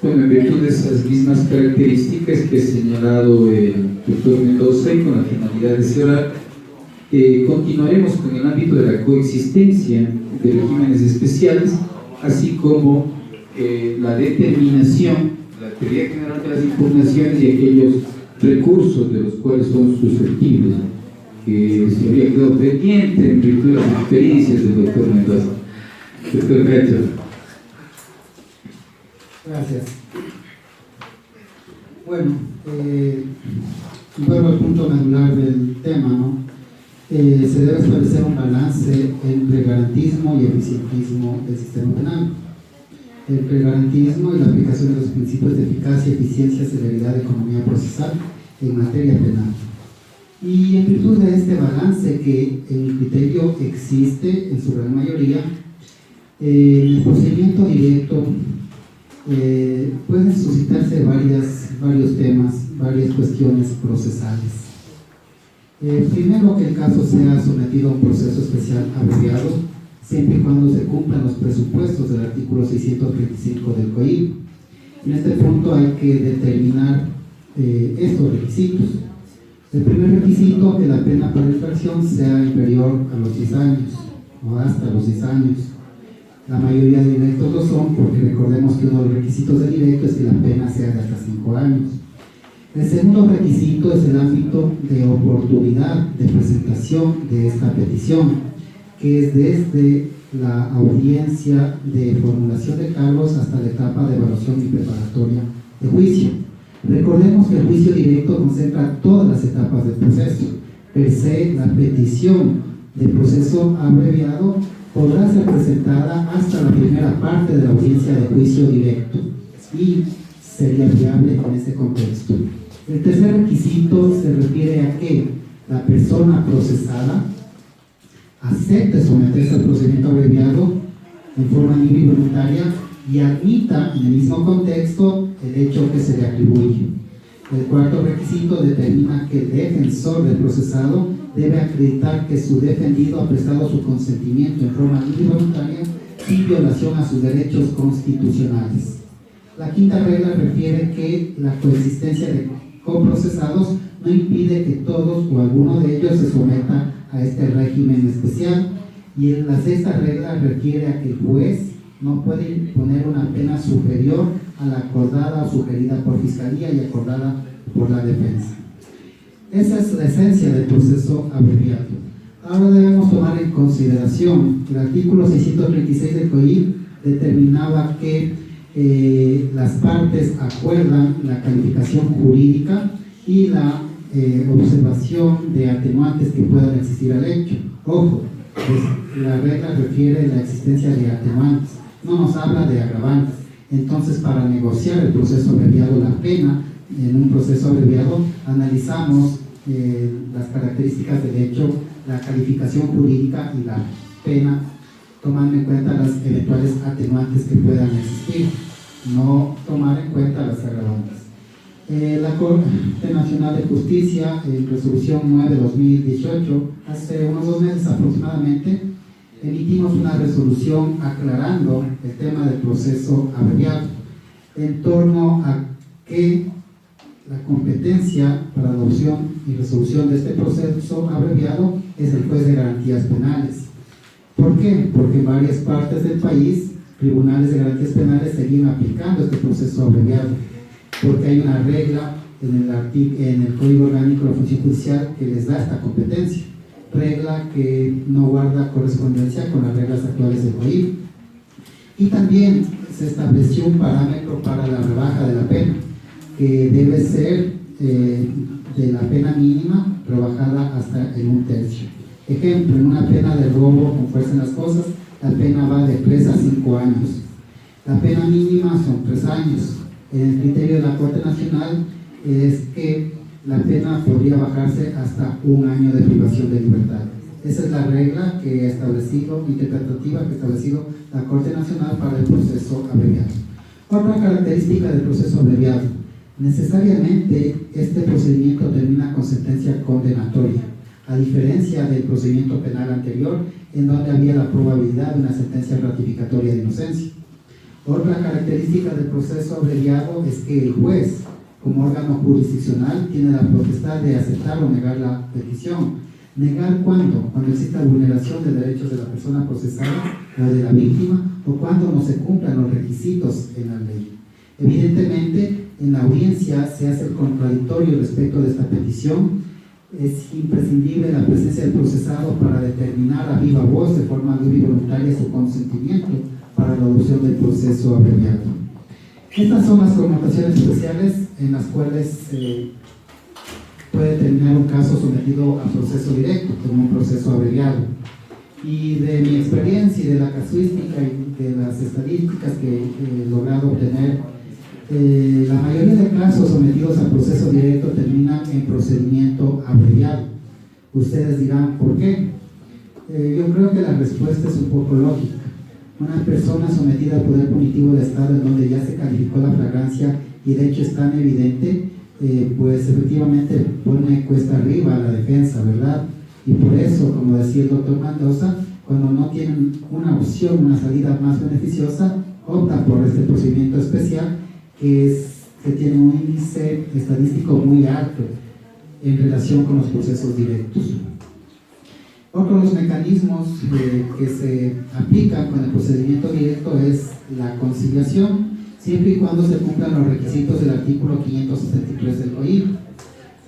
Bueno, en virtud de esas mismas características que ha señalado el doctor Mendoza y con la finalidad de cerrar, continuaremos con el ámbito de la coexistencia de regímenes especiales, así como la determinación, la teoría general de las impugnaciones y aquellos recursos de los cuales son susceptibles, que se había quedado pendiente en virtud de las experiencias del doctor Mendoza. Doctor Cacho. Gracias. Bueno, vuelvo al punto medular del tema, ¿no? Se debe establecer un balance entre garantismo y eficientismo del sistema penal. Entre el garantismo y la aplicación de los principios de eficacia, eficiencia, celeridad, economía procesal en materia penal. Y en virtud de este balance que en mi criterio existe en su gran mayoría, el procedimiento directo pueden suscitarse varios temas, varias cuestiones procesales. Primero, que el caso sea sometido a un proceso especial abreviado, siempre y cuando se cumplan los presupuestos del artículo 635 del COIP. En este punto hay que determinar estos requisitos. El primer requisito, que la pena por infracción sea inferior a los 10 años o hasta los 10 años. La mayoría de directos lo son, porque recordemos que uno de los requisitos del directo es que la pena sea de hasta 5 años. El segundo requisito es el ámbito de oportunidad de presentación de esta petición, que es desde la audiencia de formulación de cargos hasta la etapa de evaluación y preparatoria de juicio. Recordemos que el juicio directo concentra todas las etapas del proceso. Per se, la petición de proceso abreviado podrá ser presentada hasta la primera parte de la audiencia de juicio directo y sería viable en ese contexto. El tercer requisito se refiere a que la persona procesada acepte someterse al procedimiento abreviado en forma libre y voluntaria y admita en el mismo contexto el hecho que se le atribuye. El cuarto requisito determina que el defensor del procesado debe acreditar que su defendido ha prestado su consentimiento en forma libre y voluntaria sin violación a sus derechos constitucionales. La quinta regla refiere que la coexistencia de coprocesados no impide que todos o alguno de ellos se someta a este régimen especial, y la sexta regla refiere a que el juez no puede imponer una pena superior a la acordada o sugerida por fiscalía y acordada por la defensa. Esa es la esencia del proceso abreviado. Ahora debemos tomar en consideración que el artículo 636 del COIP determinaba que las partes acuerdan la calificación jurídica y la observación de atenuantes que puedan existir al hecho. Ojo, pues, la regla refiere a la existencia de atenuantes, no nos habla de agravantes. Entonces, para negociar el proceso abreviado, la pena en un proceso abreviado, analizamos las características del hecho, la calificación jurídica y la pena, tomando en cuenta las eventuales atenuantes que puedan existir, no tomar en cuenta las agravantes. La Corte Nacional de Justicia, en resolución 9/2018, hace unos 2 meses aproximadamente, emitimos una resolución aclarando el tema del proceso abreviado en torno a que la competencia para adopción y resolución de este proceso abreviado es el juez de garantías penales. ¿Por qué? Porque en varias partes del país, tribunales de garantías penales seguían aplicando este proceso abreviado, porque hay una regla en el Código Orgánico de la Función Judicial que les da esta competencia, regla que no guarda correspondencia con las reglas actuales del COIP. Y también se estableció un parámetro para la rebaja de la pena, que debe ser de la pena mínima rebajada hasta en 1/3. Ejemplo, en una pena de robo con fuerza en las cosas, la pena va de 3 a 5 años. La pena mínima son 3 años. El criterio de la Corte Nacional es que la pena podría bajarse hasta 1 año de privación de libertad. Esa es la regla que ha establecido, interpretativa que ha establecido la Corte Nacional para el proceso abreviado. Otra característica del proceso abreviado: necesariamente este procedimiento termina con sentencia condenatoria, a diferencia del procedimiento penal anterior, en donde había la probabilidad de una sentencia ratificatoria de inocencia. Otra característica del proceso abreviado es que el juez, como órgano jurisdiccional, tiene la potestad de aceptar o negar la petición. ¿Negar cuándo? Cuando exista vulneración de derechos de la persona procesada o de la víctima, o cuando no se cumplan los requisitos en la ley. Evidentemente, en la audiencia se hace el contradictorio respecto de esta petición. Es imprescindible la presencia del procesado para determinar a viva voz, de forma libre y voluntaria, su consentimiento para la adopción del proceso abreviado. Estas son las connotaciones especiales en las cuales puede terminar un caso sometido a proceso directo, como un proceso abreviado. Y de mi experiencia y de la casuística y de las estadísticas que he logrado obtener, la mayoría de casos sometidos a proceso directo terminan en procedimiento abreviado. Ustedes dirán, ¿por qué? Yo creo que la respuesta es un poco lógica. Una persona sometida al poder punitivo del Estado, en donde ya se calificó la flagrancia y de hecho es tan evidente, pues efectivamente pone cuesta arriba a la defensa, ¿verdad? Y por eso, como decía el doctor Mendoza, cuando no tienen una opción, una salida más beneficiosa, optan por este procedimiento especial que tiene un índice estadístico muy alto en relación con los procesos directos. Otro de los mecanismos que se aplican con el procedimiento directo es la conciliación, siempre y cuando se cumplan los requisitos del artículo 563 del COIP.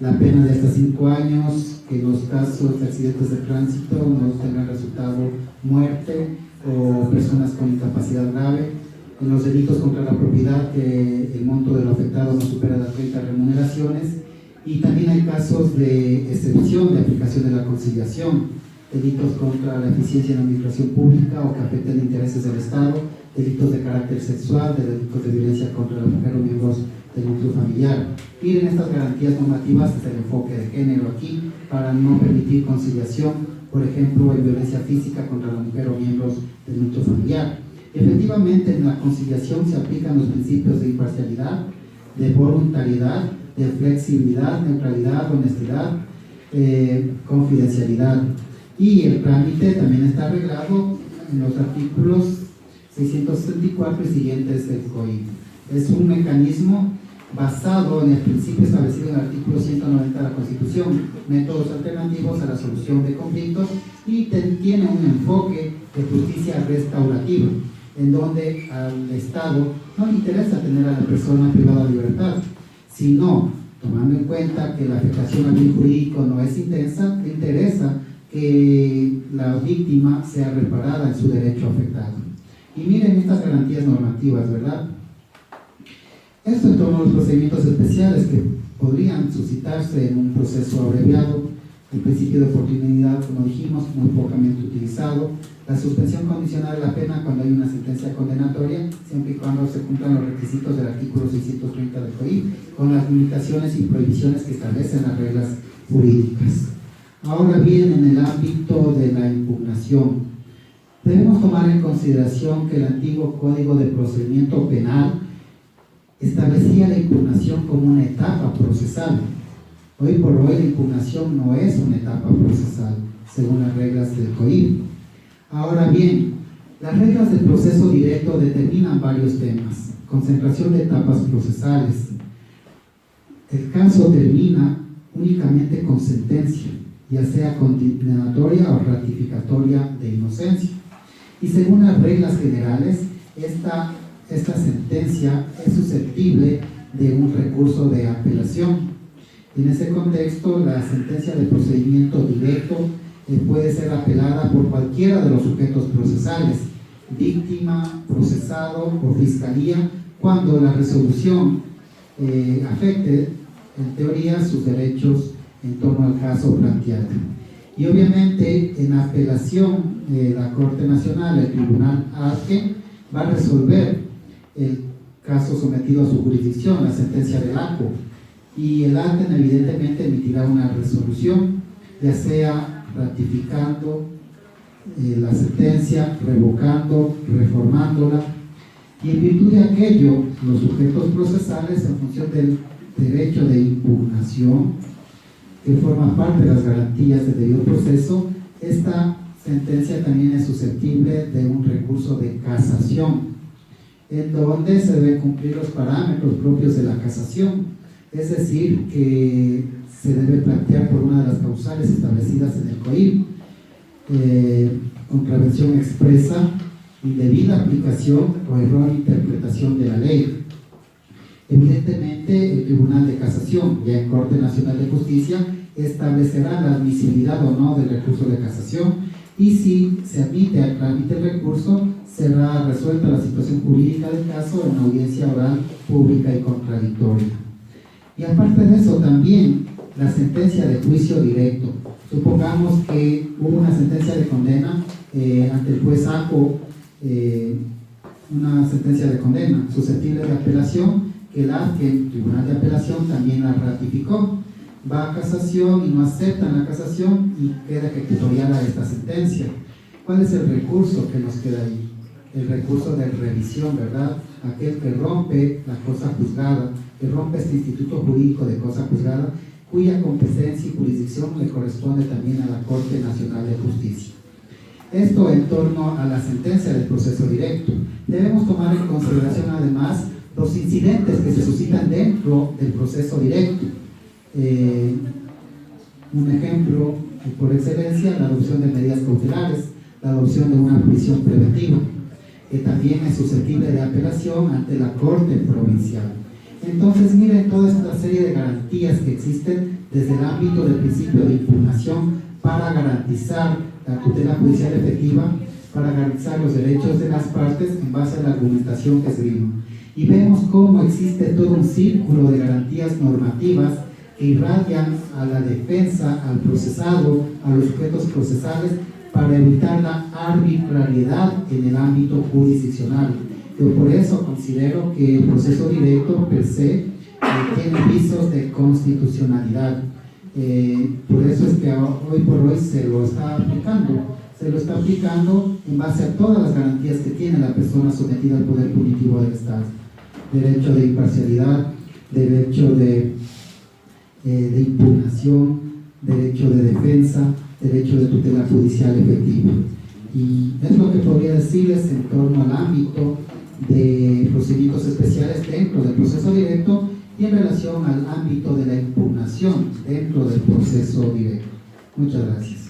La pena de hasta 5 años, que en los casos de accidentes de tránsito no tengan resultado muerte o personas con incapacidad grave. En los delitos contra la propiedad, que el monto de lo afectado no supera las 30 remuneraciones. Y también hay casos de excepción de aplicación de la conciliación: delitos contra la eficiencia en la administración pública o que afecten intereses del Estado, delitos de carácter sexual, delitos de violencia contra la mujer o miembros del núcleo familiar. Miren, estas garantías normativas es el enfoque de género aquí, para no permitir conciliación, por ejemplo, en violencia física contra la mujer o miembros del núcleo familiar. Efectivamente, en la conciliación se aplican los principios de imparcialidad, de voluntariedad, de flexibilidad, neutralidad, honestidad, confidencialidad. Y el trámite también está arreglado en los artículos 674 y siguientes del COIP. Es un mecanismo basado en el principio establecido en el artículo 190 de la Constitución, métodos alternativos a la solución de conflictos, y tiene un enfoque de justicia restaurativa, en donde al Estado no le interesa tener a la persona privada de libertad, sino, tomando en cuenta que la afectación al bien jurídico no es intensa, le interesa que la víctima sea reparada en su derecho afectado. Y miren estas garantías normativas, ¿verdad? Esto en torno a los procedimientos especiales que podrían suscitarse en un proceso abreviado: el principio de oportunidad, como dijimos, muy pocamente utilizado; la suspensión condicional de la pena cuando hay una sentencia condenatoria, siempre y cuando se cumplan los requisitos del artículo 630 del COIP, con las limitaciones y prohibiciones que establecen las reglas jurídicas. Ahora bien, en el ámbito de la impugnación, debemos tomar en consideración que el antiguo Código de Procedimiento Penal establecía la impugnación como una etapa procesal. Hoy por hoy la impugnación no es una etapa procesal, según las reglas del COIP. Ahora bien, las reglas del proceso directo determinan varios temas: concentración de etapas procesales. El caso termina únicamente con sentencia, ya sea condenatoria o ratificatoria de inocencia. Y según las reglas generales, esta sentencia es susceptible de un recurso de apelación. En ese contexto, la sentencia de procedimiento directo puede ser apelada por cualquiera de los sujetos procesales, víctima, procesado o fiscalía cuando la resolución afecte, en teoría, sus derechos en torno al caso planteado. Y obviamente en apelación, la Corte Nacional, el Tribunal ASKE, va a resolver el caso sometido a su jurisdicción, la sentencia del ACO, y el ATEN evidentemente emitirá una resolución, ya sea ratificando la sentencia, revocando, reformándola, y en virtud de aquello, los sujetos procesales, en función del derecho de impugnación, que forma parte de las garantías del debido proceso, esta sentencia también es susceptible de un recurso de casación, en donde se deben cumplir los parámetros propios de la casación, es decir, que se debe plantear por una de las causales establecidas en el COIP, contravención expresa, indebida aplicación o error de interpretación de la ley. Evidentemente, el Tribunal de Casación, ya en Corte Nacional de Justicia, establecerá la admisibilidad o no del recurso de casación, y si se admite al trámite el recurso, será resuelta la situación jurídica del caso en audiencia oral, pública y contradictoria. Y aparte de eso, también la sentencia de juicio directo. Supongamos que hubo una sentencia de condena ante el juez ACO, una sentencia de condena susceptible de apelación, que el Tribunal de Apelación también la ratificó. Va a casación y no aceptan la casación y queda ejecutorial a esta sentencia. ¿Cuál es el recurso que nos queda ahí? El recurso de revisión, ¿verdad? Aquel que rompe la cosa juzgada, que rompe este instituto jurídico de cosa juzgada, cuya competencia y jurisdicción le corresponde también a la Corte Nacional de Justicia. Esto en torno a la sentencia del proceso directo. Debemos tomar en consideración además los incidentes que se suscitan dentro del proceso directo. Un ejemplo por excelencia, la adopción de medidas cautelares, la adopción de una prisión preventiva, que también es susceptible de apelación ante la Corte Provincial. Entonces, miren toda esta serie de garantías que existen desde el ámbito del principio de impugnación para garantizar la tutela judicial efectiva, para garantizar los derechos de las partes en base a la argumentación que esgrimo. Y vemos cómo existe todo un círculo de garantías normativas que irradian a la defensa, al procesado, a los sujetos procesales, para evitar la arbitrariedad en el ámbito jurisdiccional. Yo por eso considero que el proceso directo per se tiene visos de constitucionalidad. Por eso es que hoy por hoy se lo está aplicando en base a todas las garantías que tiene la persona sometida al poder punitivo del Estado: derecho de imparcialidad, derecho de impugnación, derecho de defensa, derecho de tutela judicial efectiva. Y es lo que podría decirles en torno al ámbito de procedimientos especiales dentro del proceso directo y en relación al ámbito de la impugnación dentro del proceso directo. Muchas gracias.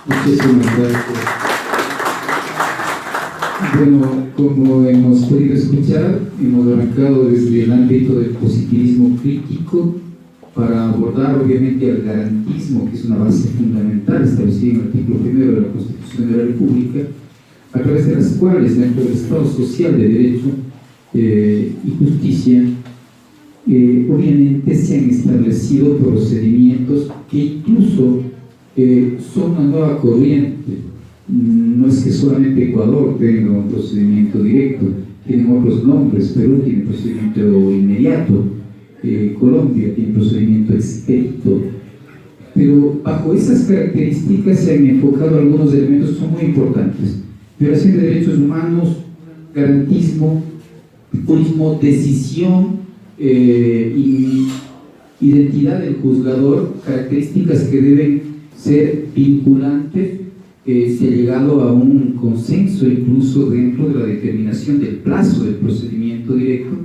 Muchísimas gracias. Bueno, como hemos podido escuchar, hemos arrancado desde el ámbito del positivismo crítico para abordar obviamente el garantismo, que es una base fundamental establecida en el artículo 1 de la Constitución de la República, a través de las cuales dentro del Estado social de Derecho y Justicia obviamente se han establecido procedimientos que incluso son una nueva corriente. No es que solamente Ecuador tenga un procedimiento directo, tienen otros nombres. Perú tiene procedimiento inmediato, Colombia tiene procedimiento expedito, pero bajo esas características se han enfocado algunos elementos que son muy importantes: violación de derechos humanos, garantismo, purismo, decisión, identidad del juzgador, características que deben ser vinculantes. Se ha llegado a un consenso incluso dentro de la determinación del plazo del procedimiento directo,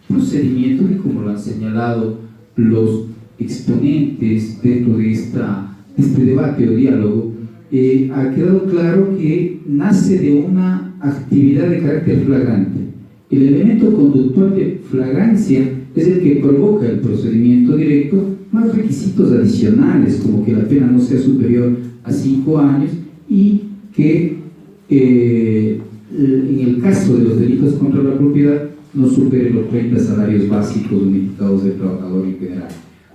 procedimiento que, como lo han señalado los exponentes dentro de este debate o diálogo, ha quedado claro que nace de una actividad de carácter flagrante. El elemento conductual de flagrancia es el que provoca el procedimiento directo, más requisitos adicionales, como que la pena no sea superior a 5 años y que en el caso de los delitos contra la propiedad, no supere los 30 salarios básicos unificados del trabajador en general.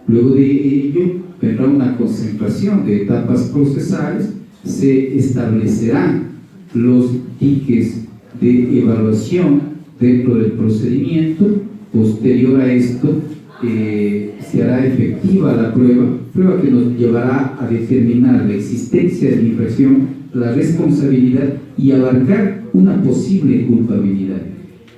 Luego de ello vendrá una concentración de etapas procesales, se establecerán los tickets de evaluación dentro del procedimiento. Posterior a esto se hará efectiva la prueba que nos llevará a determinar la existencia de la infracción, la responsabilidad y abarcar una posible culpabilidad,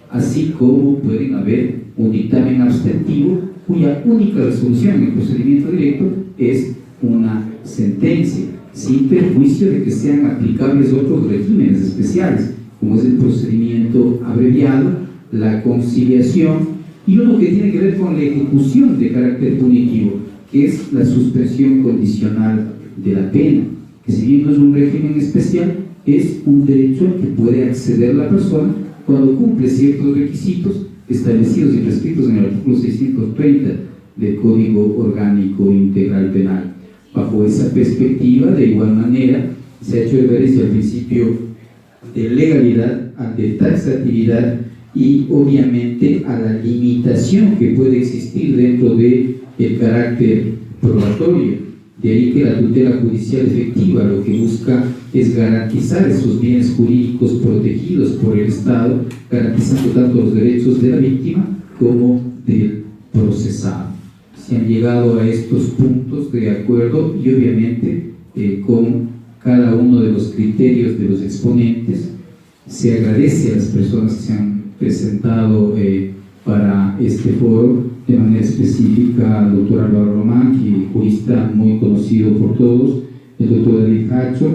así como pueden haber un dictamen abstentivo cuya única resolución en el procedimiento directo es una sentencia, sin perjuicio de que sean aplicables otros regímenes especiales, como es el procedimiento abreviado, la conciliación y uno que tiene que ver con la ejecución de carácter punitivo, que es la suspensión condicional de la pena, que si bien no es un régimen especial, es un derecho al que puede acceder la persona cuando cumple ciertos requisitos establecidos y prescritos en el artículo 630 del Código Orgánico Integral Penal. Bajo esa perspectiva, de igual manera, se ha hecho referencia al principio de legalidad, de taxatividad y obviamente a la limitación que puede existir dentro del carácter probatorio. De ahí que la tutela judicial efectiva lo que busca es garantizar esos bienes jurídicos protegidos por el Estado, garantizando tanto los derechos de la víctima como del procesado. Se han llegado a estos puntos de acuerdo y obviamente con cada uno de los criterios de los exponentes. Se agradece a las personas que se han presentado para este foro, de manera específica al doctor Álvaro Román, que jurista muy conocido por todos, el doctor David Hacho,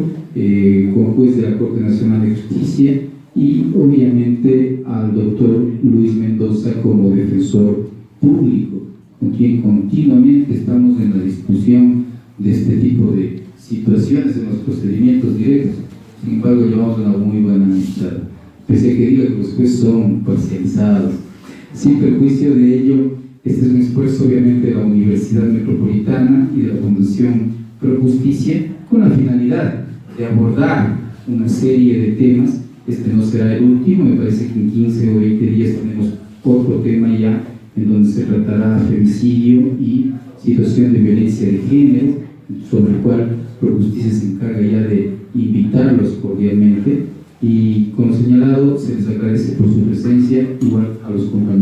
como juez de la Corte Nacional de Justicia, y obviamente al doctor Luis Mendoza como defensor público, con quien continuamente estamos en la discusión de este tipo de situaciones en los procedimientos directos. Sin embargo, llevamos una muy buena amistad, pese a que diga que los jueces son parcializados. Sin perjuicio de ello, este es un esfuerzo obviamente de la Universidad Metropolitana y de la Fundación Projusticia, con la finalidad de abordar una serie de temas. Este no será el último, me parece que en 15 o 20 días tenemos otro tema ya, en donde se tratará femicidio y situación de violencia de género, sobre el cual Projusticia se encarga ya de invitarlos cordialmente. Y como señalado, se les agradece por su presencia, igual a los compañeros.